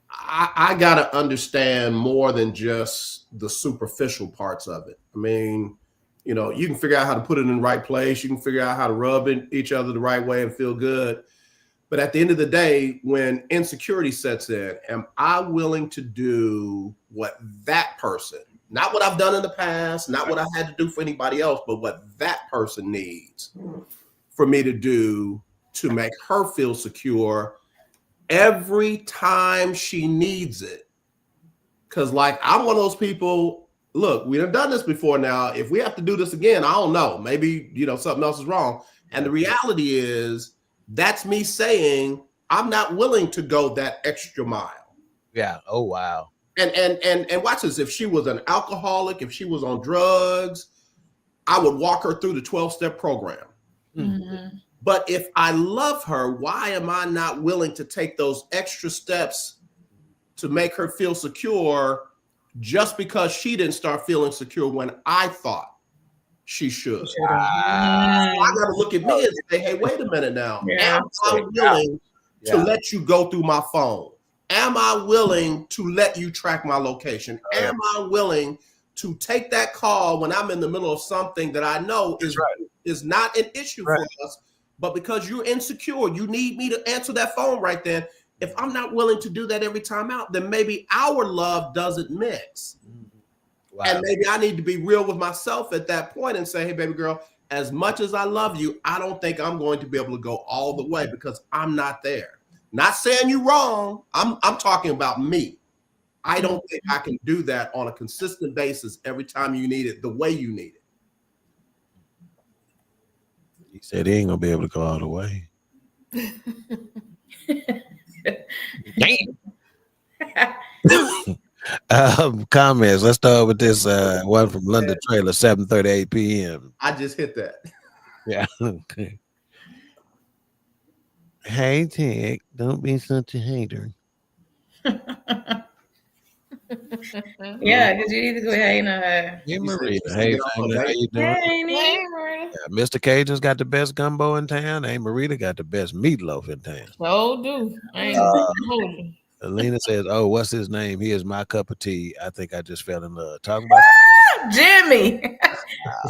I gotta understand more than just the superficial parts of it. I mean, you know, you can figure out how to put it in the right place. You can figure out how to rub each other the right way and feel good. But at the end of the day, when insecurity sets in, am I willing to do what that person, not what I've done in the past, not what I had to do for anybody else, but what that person needs for me to do to make her feel secure every time she needs it? Because, like, I'm one of those people, look, we have done this before now. If we have to do this again, I don't know. Maybe, you know, something else is wrong. And the reality is, that's me saying I'm not willing to go that extra mile. Yeah. Oh, wow. And watch this. If she was an alcoholic, if she was on drugs, I would walk her through the 12-step program. Mm-hmm. But if I love her, why am I not willing to take those extra steps to make her feel secure just because she didn't start feeling secure when I thought she should? I got to look at me and say, hey, wait a minute now. Yeah. Am I willing to let you go through my phone? Am I willing to let you track my location? Am I willing to take that call when I'm in the middle of something that I know is not an issue for us, but because you're insecure, you need me to answer that phone right then. If I'm not willing to do that every time out, then maybe our love doesn't mix. Wow. And maybe I need to be real with myself at that point and say, hey, baby girl, as much as I love you, I don't think I'm going to be able to go all the way because I'm not there. Not saying you're wrong. I'm talking about me. I don't think I can do that on a consistent basis every time you need it the way you need it. He said he ain't gonna be able to go all the way. Damn. Comments. Let's start with this one from London Trailer, 7:38 p.m. I just hit that. Yeah. Okay. Hey, Tig, don't be such a hater. Yeah, because you need to go hating on her. Hey, Maria. Hey, family, how you doing? Hey, Marita. Yeah, Mr. Cajun's got the best gumbo in town. Hey, Marita got the best meatloaf in town. So do. Alina says, oh, what's his name? He is my cup of tea. I think I just fell in love. Talking about Jimmy.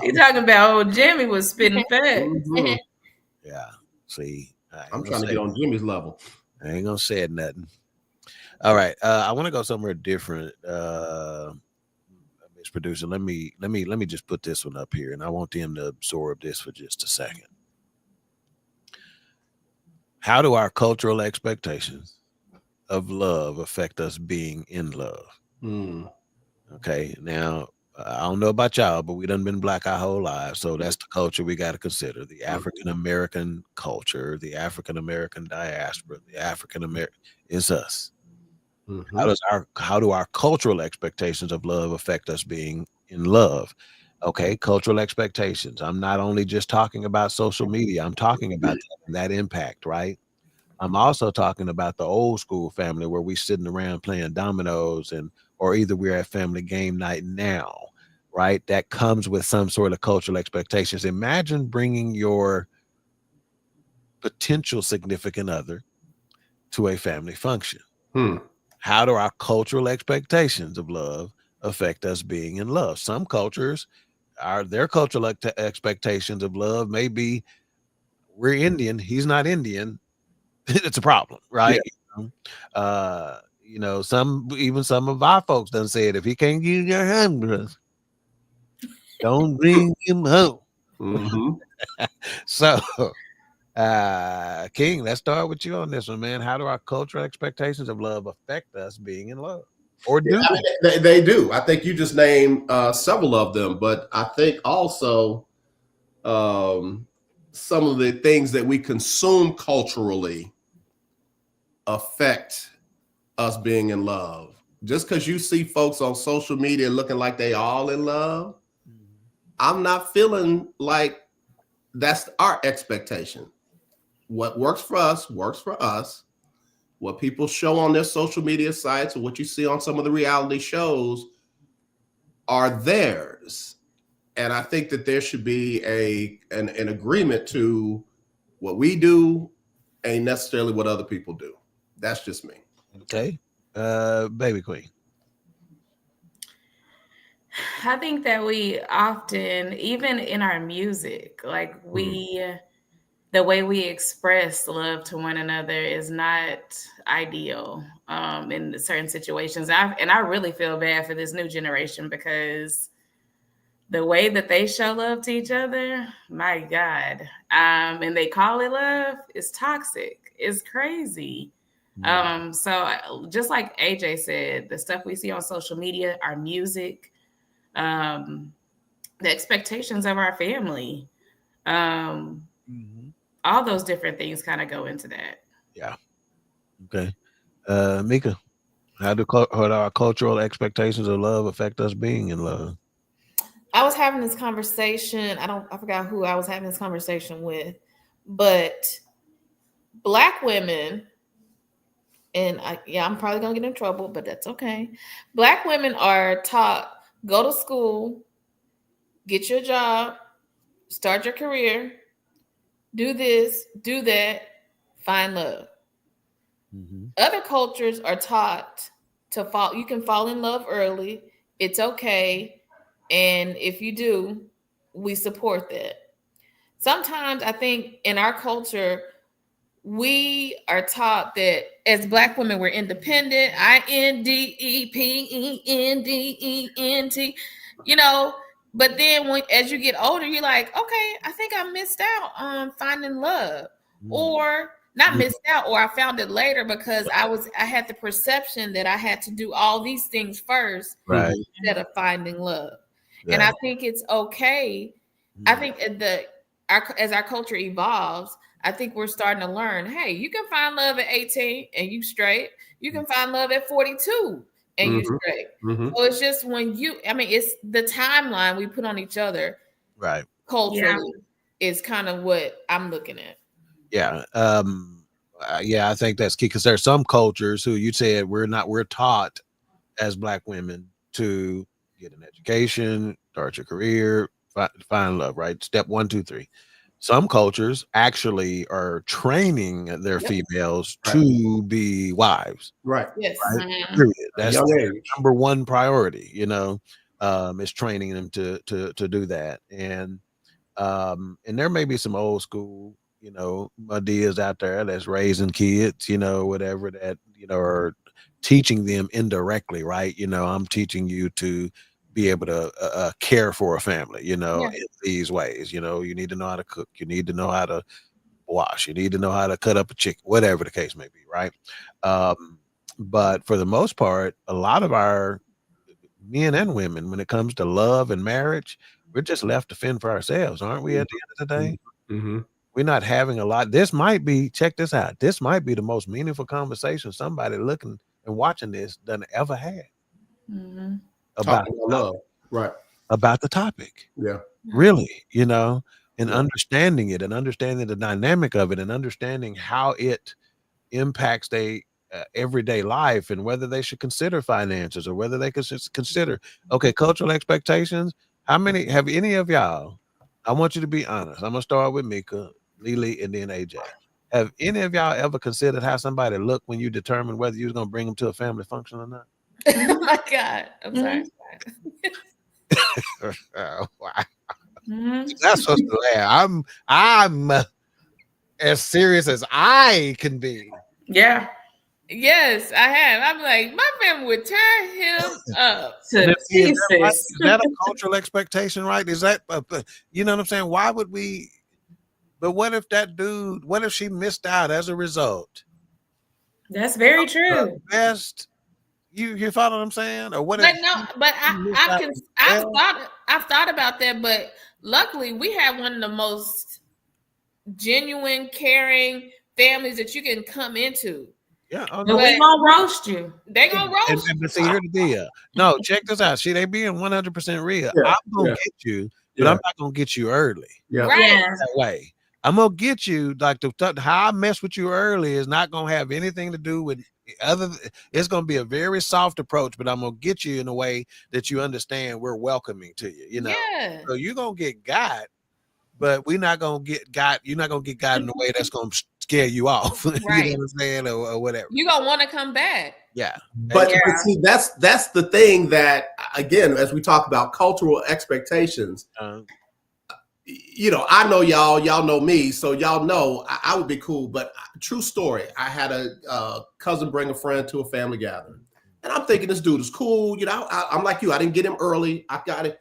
She talking about old Jimmy was spitting facts. Yeah. See, I'm trying to get on Jimmy's level. I ain't gonna say nothing. All right. I want to go somewhere different. Miss Producer, let me just put this one up here, and I want them to absorb this for just a second. How do our cultural expectations of love affect us being in love? Okay, now I don't know about y'all, but we done been black our whole lives, so that's the culture we got to consider: the African American culture, the African American diaspora, the African American is us. How do our cultural expectations of love affect us being in love? Okay, cultural expectations. I'm not only just talking about social media. I'm talking about that impact, right? I'm also talking about the old school family where we sitting around playing dominoes or either we're at family game night now, right? That comes with some sort of cultural expectations. Imagine bringing your potential significant other to a family function. How do our cultural expectations of love affect us being in love? Some cultures, their cultural expectations of love may be, we're Indian, he's not Indian. It's a problem, right? Yeah. Some of our folks done said, if he can't give your hand, don't bring him home. So, King, let's start with you on this one, man. How do our cultural expectations of love affect us being in love? Or do they do? I think you just named several of them, but I think also some of the things that we consume culturally affect us being in love. Just because you see folks on social media looking like they all in love, I'm not feeling like that's our expectation. What works for us works for us. What people show on their social media sites or what you see on some of the reality shows are theirs. And I think that there should be an agreement to what we do ain't necessarily what other people do. That's just me. Okay. Baby Queen. I think that we often, even in our music, like the way we express love to one another is not ideal in certain situations. I really feel bad for this new generation because the way that they show love to each other, my God, and they call it love, is toxic. It's crazy. So just like AJ said, the stuff we see on social media, our music, the expectations of our family, all those different things kind of go into that. Yeah. Okay. Mika. How do our cultural expectations of love affect us being in love? I was having this conversation. I forgot who I was having this conversation with, but Black women, and I'm probably gonna get in trouble, but that's okay. Black women are taught, go to school, get your job, start your career, do this, do that, find love. Mm-hmm. Other cultures are taught to fall. You can fall in love early. It's okay. And if you do, we support that. Sometimes I think in our culture, we are taught that as Black women, we're independent, INDEPENDENT, but then as you get older, you're like, okay, I think I missed out on finding love, or not missed out, or I found it later because I had the perception that I had to do all these things first, right, instead of finding love. Yeah. And I think it's okay. I think as our culture evolves, I think we're starting to learn, hey, you can find love at 18 and you straight. You can find love at 42 and you straight. So it's just it's the timeline we put on each other, right, culturally, is kind of what I'm looking at. Yeah. I think that's key, because there's some cultures who you said we're taught as Black women to get an education, start your career, find love, right? Step 1, 2, 3. Some cultures actually are training their females to be wives. Right. Yes. Right? Mm-hmm. Period. That's Young the age. number one priority, is training them to do that. And there may be some old school, ideas out there that's raising kids, whatever, that, are teaching them indirectly, right? I'm teaching you to be able to care for a family, in these ways. You need to know how to cook, you need to know how to wash, you need to know how to cut up a chicken, whatever the case may be, right? But for the most part, a lot of our men and women, when it comes to love and marriage, we're just left to fend for ourselves, aren't we? At the end of the day, we're not having a lot. Check this out. This might be the most meaningful conversation somebody looking and watching this done ever had about love, right? About the topic. Yeah, really, and understanding it, and understanding the dynamic of it, and understanding how it impacts their everyday life, and whether they should consider finances, or whether they could consider cultural expectations. How many have any of y'all? I want you to be honest. I'm gonna start with Mika, Lily, and then AJ. Have any of y'all ever considered how somebody looked when you determined whether you was gonna bring them to a family function or not? Oh my God, I'm sorry. Mm-hmm. That's supposed to laugh. I'm as serious as I can be. Yeah. Yes, I have. I'm like, my family would tear him up to pieces. Is that a cultural expectation, right? Is that, you know what I'm saying? Why would we? But what if what if she missed out as a result? That's very true. Best, you follow what I'm saying? Or what? But I've thought about that, but luckily we have one of the most genuine, caring families that you can come into. Yeah, but we gonna roast you. They gonna roast you. But see, here's the deal. No, check this out. See, they being 100% real. I'm gonna get you, but I'm not gonna get you early. Yeah, right. That way. I'm gonna get you, like, how I mess with you early is not gonna have anything to do with it's gonna be a very soft approach, but I'm gonna get you in a way that you understand we're welcoming to you. Yeah. So you're gonna get got, but we're not gonna get got. You're not gonna get got in a way that's gonna scare you off. Right. You know what I'm saying, or whatever. You gonna want to come back. Yeah. But see, that's the thing that, again, as we talk about cultural expectations. I know y'all know me, so y'all know I would be cool. But true story, I had a cousin bring a friend to a family gathering, and I'm thinking this dude is cool. I'm like you. I didn't get him early. I got it.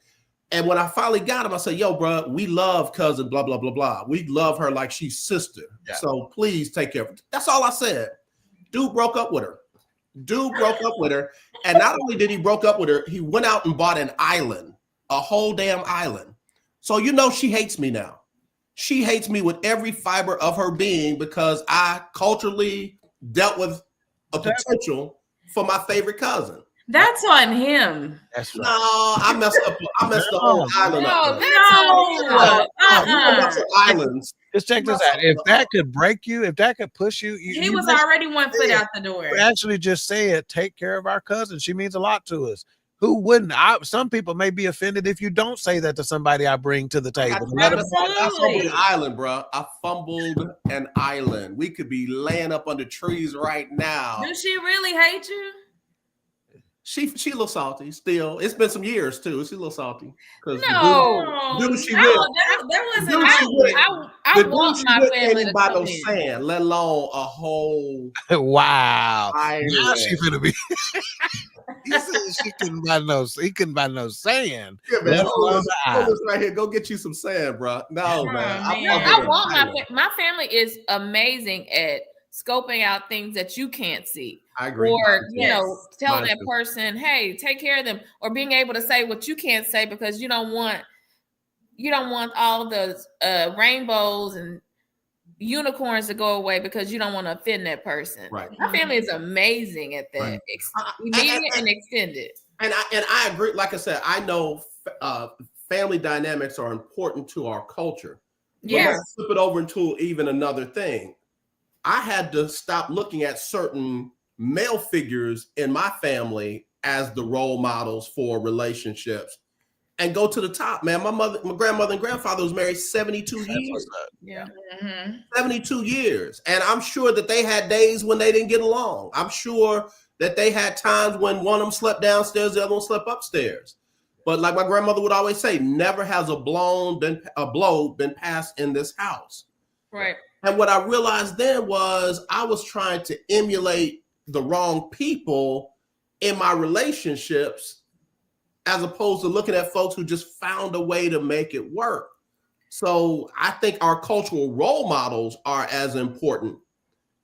And when I finally got him, I said, yo, bro, we love cousin, blah, blah, blah, blah. We love her like she's sister. Yeah. So please take care of her. That's all I said. Dude broke up with her. And not only did he broke up with her, he went out and bought an island, a whole damn island. So she hates me now. She hates me with every fiber of her being because I culturally dealt with a potential for my favorite cousin. That's on him. That's right. No, I messed up. I messed the whole island up. No, That's islands. Just check this out. If that could break you, if that could push you, he was already 1 foot out the door. You actually just said, take care of our cousin. She means a lot to us. Who wouldn't? Some people may be offended if you don't say that to somebody I bring to the table. I fumbled an island, bro. I fumbled an island. We could be laying up under trees right now. Do she really hate you? She a little salty still. It's been some years too. She's a little salty. No, she that wasn't. I want my family to buy come no sand, let alone a whole wow. island. Now she finna be. He said he couldn't buy no sand. Yeah, man. Right here. Go get you some sand, bro. No, man. I want my family is amazing at scoping out things that you can't see. I agree. Or, telling that person, hey, take care of them, or being able to say what you can't say because you don't want all those rainbows and unicorns to go away because you don't want to offend that person. Right. My family is amazing at that. Right. Immediate and extended. And I agree. Like I said, I know family dynamics are important to our culture. Yeah. Let's flip it over into even another thing. I had to stop looking at certain male figures in my family as the role models for relationships and go to the top, man. My grandmother and grandfather was married 72 years. Yeah. 72 years. And I'm sure that they had days when they didn't get along. I'm sure that they had times when one of them slept downstairs, the other one slept upstairs. But like my grandmother would always say, never has a blow been passed in this house. Right. And what I realized then was I was trying to emulate the wrong people in my relationships, as opposed to looking at folks who just found a way to make it work. So I think our cultural role models are as important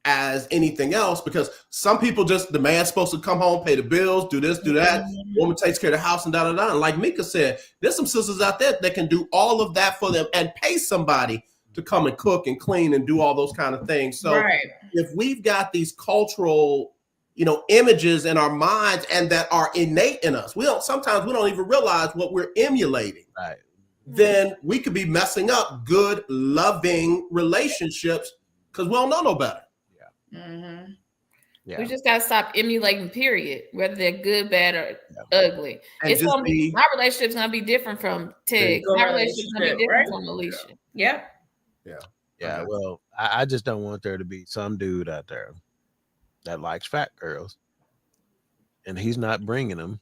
as anything else, because some people just, the man's supposed to come home, pay the bills, do this, do that. Woman takes care of the house and da-da-da. And like Mika said, there's some sisters out there that can do all of that for them and pay somebody to come and cook and clean and do all those kind of things. So if we've got these cultural, images in our minds and that are innate in us, sometimes we don't even realize what we're emulating. Right. Then we could be messing up good, loving relationships because we don't know no better. Yeah. Mm-hmm. Yeah. We just gotta stop emulating, period, whether they're good, bad, or ugly. And it's gonna be, my relationship's gonna be different from Tig. My relationship's gonna be different from Alicia. Yeah. Yeah. Well, I just don't want there to be some dude out there that likes fat girls, and he's not bringing them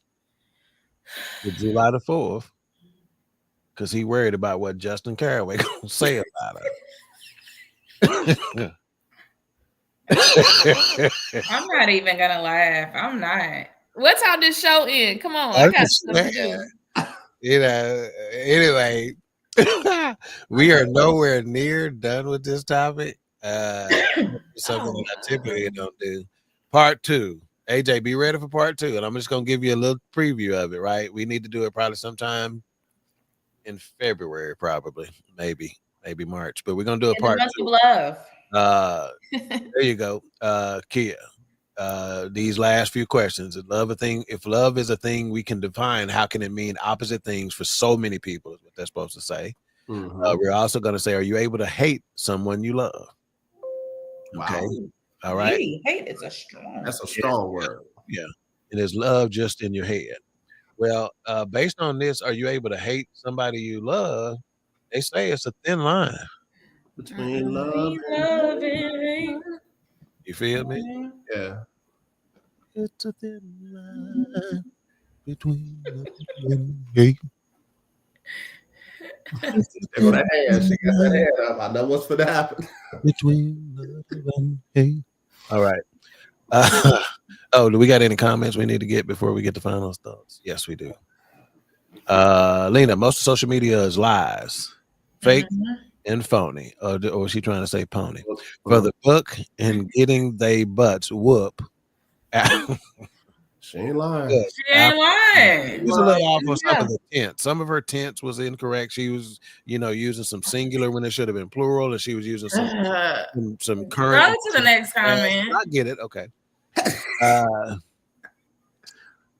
to July the 4th because he worried about what Justin Caraway gonna say about her. I'm not even gonna laugh. I'm not. What time this show end? Come on, I got stuff to do. Anyway, we are nowhere near done with this topic. Something that I typically don't do. Part 2. AJ, be ready for part 2, and I'm just gonna give you a little preview of it. Right, we need to do it probably sometime in February, probably, maybe March, but we're gonna do a part 2. Love. There you go, Kia. These last few questions: if love is a thing we can define, how can it mean opposite things for so many people? Is what they're supposed to say. Mm-hmm. We're also going to say, are you able to hate someone you love? Okay. Wow. All right. Hate is a strong. That's a strong word. Yeah. And is love just in your head? Well, based on this, are you able to hate somebody you love? They say it's a thin line between love and hate. You feel me? Yeah. It's a thin line between love and hate. She got that hand up. I know what's going to happen. Between love and hate. All right. Do we got any comments we need to get before we get to final thoughts? Yes, we do. Lena, most of social media is lies, fake, and phony. Or is she trying to say pony? For the book and getting they butts whoop. She ain't lying. She ain't lying. She was a little off on some of the tense. Some of her tense was incorrect. She was, using some singular when it should have been plural, and she was using some current. Go to the next comment. I get it. Okay.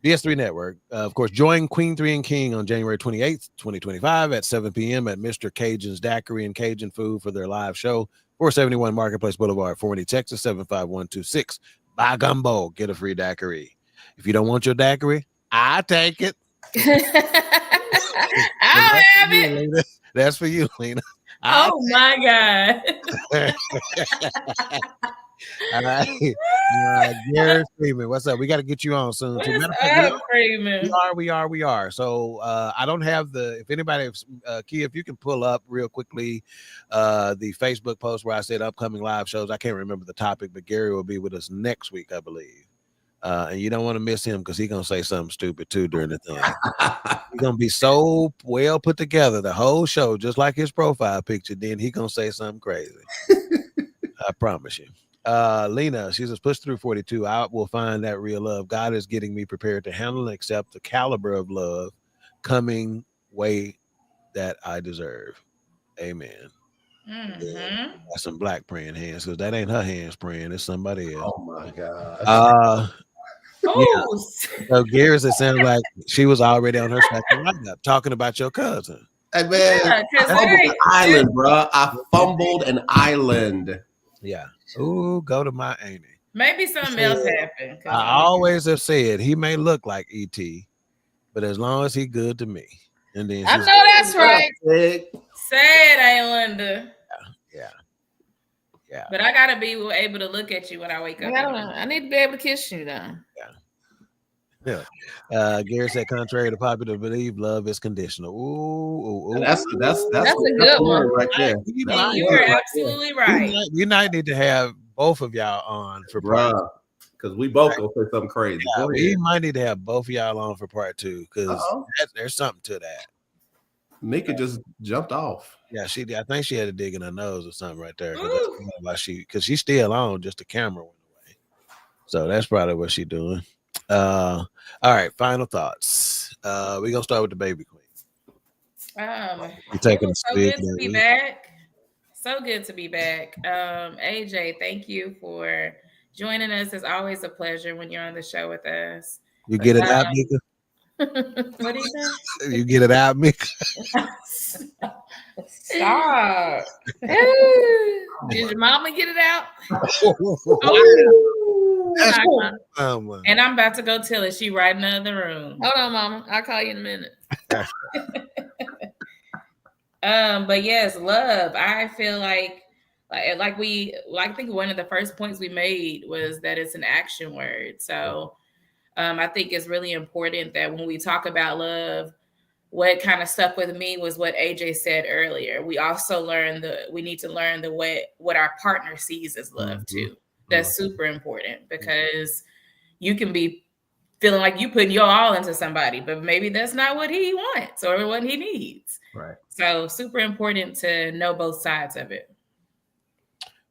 BS3 Network. Of course, join Queen3 and King on January 28th, 2025 at 7 p.m. at Mr. Cajun's Daiquiri and Cajun Food for their live show, 471 Marketplace Boulevard, Forney, Texas, 75126. Buy gumbo, get a free daiquiri. If you don't want your daiquiri, I take it. I'll have it. Lena. That's for you, Lena. Oh my God. All right. Gary Freeman, what's up? We got to get you on soon. Too. Freeman? We are. So I don't have if anybody, Key, if you can pull up real quickly the Facebook post where I said upcoming live shows. I can't remember the topic, but Gary will be with us next week, I believe. And you don't want to miss him because he's going to say something stupid too during the thing. He's going to be so well put together, the whole show, just like his profile picture. Then he's going to say something crazy. I promise you. Lena, she says, push through 42. I will find that real love. God is getting me prepared to handle and accept the caliber of love coming way that I deserve. Amen. Yeah, got some black praying hands because that ain't her hands praying, it's somebody else. Oh my God. Yeah. So Gary's, it sounds like she was already on her second lineup talking about your cousin. Hey man, I fumbled an island, bro. I fumbled an island. Yeah. Ooh, go to my auntie. Maybe something else happened. I always have said he may look like E.T., but as long as he good to me. And then I know that's right. Say it, Linda. Yeah. But I gotta be able to look at you when I wake up. I need to be able to kiss you now. Yeah. Gary said, contrary to popular belief, love is conditional. Ooh. That's a good one right there. You are absolutely right. We might need to have both of y'all on for part two, because we both gonna say something crazy. Yeah, we might need to have both of y'all on for part two because there's something to that. Mika just jumped off. Yeah, I think she had a dig in her nose or something right there. Because she's still on, just the camera went away. So that's probably what she's doing. All right, final thoughts. We're gonna start with the baby queen. You're taking so good to be back. So good to be back. AJ, thank you for joining us. It's always a pleasure when you're on the show with us. You get it out, Mika? What do you say? You get it out, Mika? Stop. Did your mama get it out? And I'm about to go tell her she right in the other room. Hold on, mama. I'll call you in a minute. But yes, love. I feel like I think one of the first points we made was that it's an action word. So I think it's really important that when we talk about love, what kind of stuck with me was what AJ said earlier. We also we need to learn what our partner sees as love too. That's super important because you can be feeling like you putting your all into somebody, but maybe that's not what he wants or what he needs. Right. So super important to know both sides of it.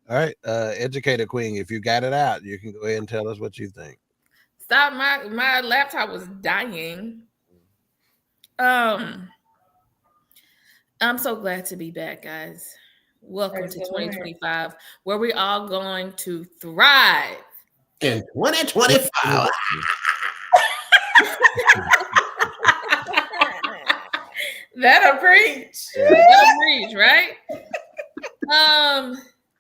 All right. Educator Queen, if you got it out, you can go ahead and tell us what you think. Stop, my laptop was dying. I'm so glad to be back, guys. Welcome to 2025, where we're all going to thrive. In 2025. That'll preach. That'll preach, right?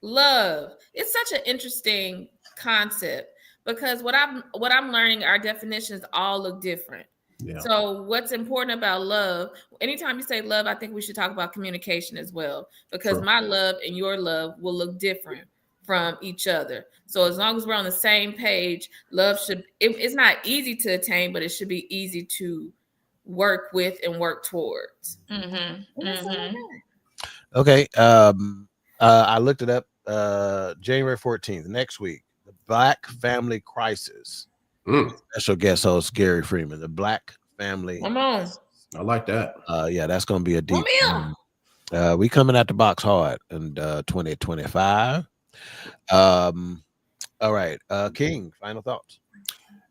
Love. It's such an interesting concept because what I'm learning, our definitions all look different. Yeah. So what's important about love, anytime you say love, I think we should talk about communication as well, because my love and your love will look different from each other. So as long as we're on the same page, love it's not easy to attain, but it should be easy to work with and work towards. Okay. I looked it up. January 14th, next week, the Black Family Crisis. Special guest host Gary Freeman, the Black Family. Come on. I like that. Yeah, that's gonna be a deep. We coming out the box hard in 2025. All right, King. Final thoughts.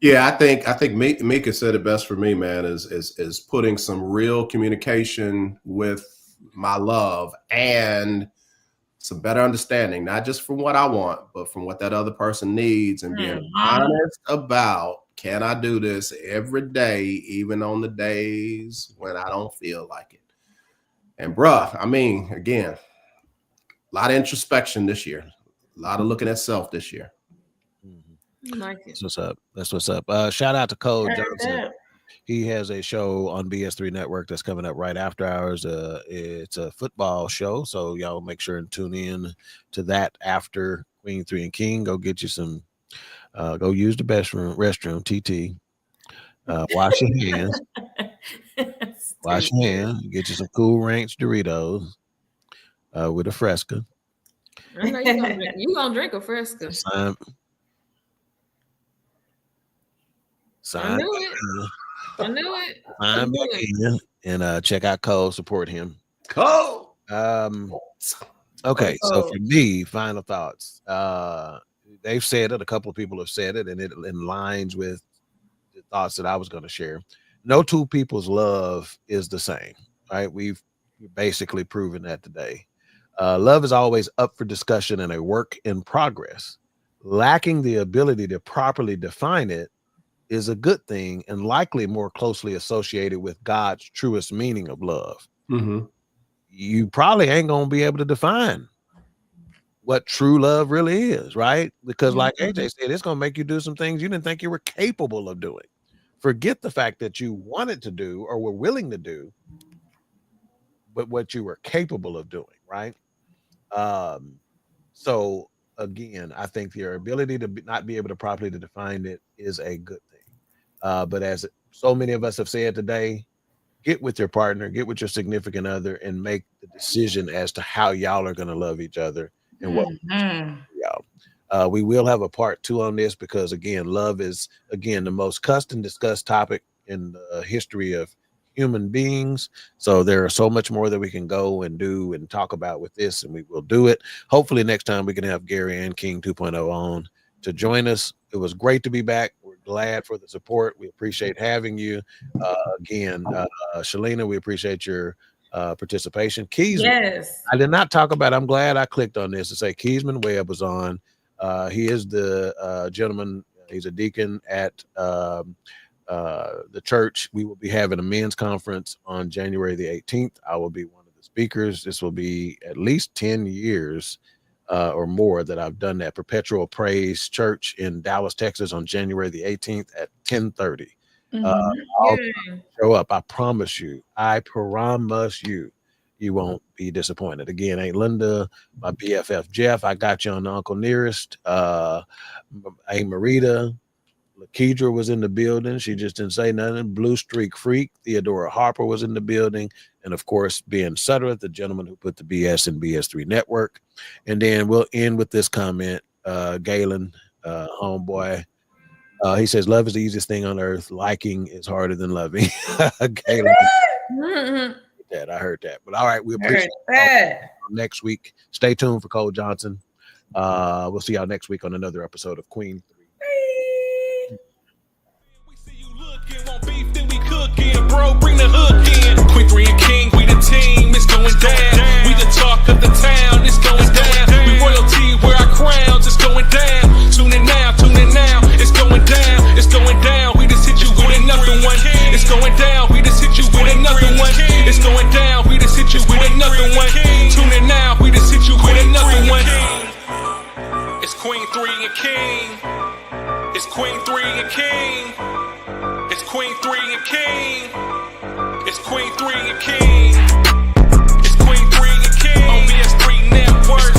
Yeah, I think Mika said it best for me, man. Is putting some real communication with my love and some better understanding, not just from what I want, but from what that other person needs, and being honest about Can I do this every day, even on the days when I don't feel like it? And bruh, I mean, again, a lot of introspection this year, a lot of looking at self this year. Like it. That's what's up. That's what's up. Shout out to Cole Johnson. He has a show on BS3 Network that's coming up right after ours. It's a football show, so y'all make sure and tune in to that after Queen3 and King. Go get you some. Go use the restroom, TT. Wash your hands. Wash your hands. Get you some Cool Ranch Doritos with a Fresca. I know you gonna drink a Fresca. I knew it. I knew it. I'm back in and check out Cole. Support him. Cole. Okay, so for me, final thoughts. They've said it. A couple of people have said it, and it aligns with the thoughts that I was going to share. No two people's love is the same, right? We've basically proven that today. Love is always up for discussion and a work in progress. Lacking the ability to properly define it is a good thing and likely more closely associated with God's truest meaning of love. Mm-hmm. You probably ain't going to be able to define what true love really is, right? Because like AJ said, it's going to make you do some things you didn't think you were capable of doing. Forget the fact that you wanted to do or were willing to do, but what you were capable of doing, right? So again, I think your ability to not be able to properly to define it is a good thing. But as so many of us have said today, get with your partner, get with your significant other, and make the decision as to how y'all are going to love each other and what y'all. We will have a part 2 on this because again, love is the most cussed and discussed topic in the history of human beings. So there are so much more that we can go and do and talk about with this, and we will do it. Hopefully next time we can have Gary and King 2.0 on to join us. It was great to be back. We're glad for the support. We appreciate having you. Again, Shalina, we appreciate your participation. Keysman, yes. I did not talk about, I'm glad I clicked on this to say Keysman Webb was on. He is the gentleman, he's a deacon at the church. We will be having a men's conference on January the 18th. I will be one of the speakers. This will be at least 10 years or more that I've done that. Perpetual Praise Church in Dallas, Texas on January the 18th at 10:30. I'll show up. I promise you, you won't be disappointed. Again, Aunt Linda, my BFF Jeff, I got you on the Uncle Nearest. Aunt Marita, Lakedra was in the building. She just didn't say nothing. Blue Streak Freak, Theodora Harper was in the building. And of course, Ben Sutter, the gentleman who put the BS in BS3 Network. And then we'll end with this comment. Galen, homeboy, he says, love is the easiest thing on earth. Liking is harder than loving. Galen, I heard that. But all right, we appreciate it. Next week. Stay tuned for Cole Johnson. We'll see y'all next week on another episode of Queen 3. Bro, bring the hook in. Queen3 and King, we the team, it's going down. We the talk of the town, it's going down. We royalty, wear our crowns, it's going down. Tune in now, it's going down, it's going down. We just hit you with another one. It's going down, we just hit you with another one. It's going down, we just hit you with another one. Tune in now, we just hit you with another one. It's Queen3 and King. It's Queen3 and King. It's Queen3 and King. It's Queen3 and King. It's Queen3 and King. On BS3 Network.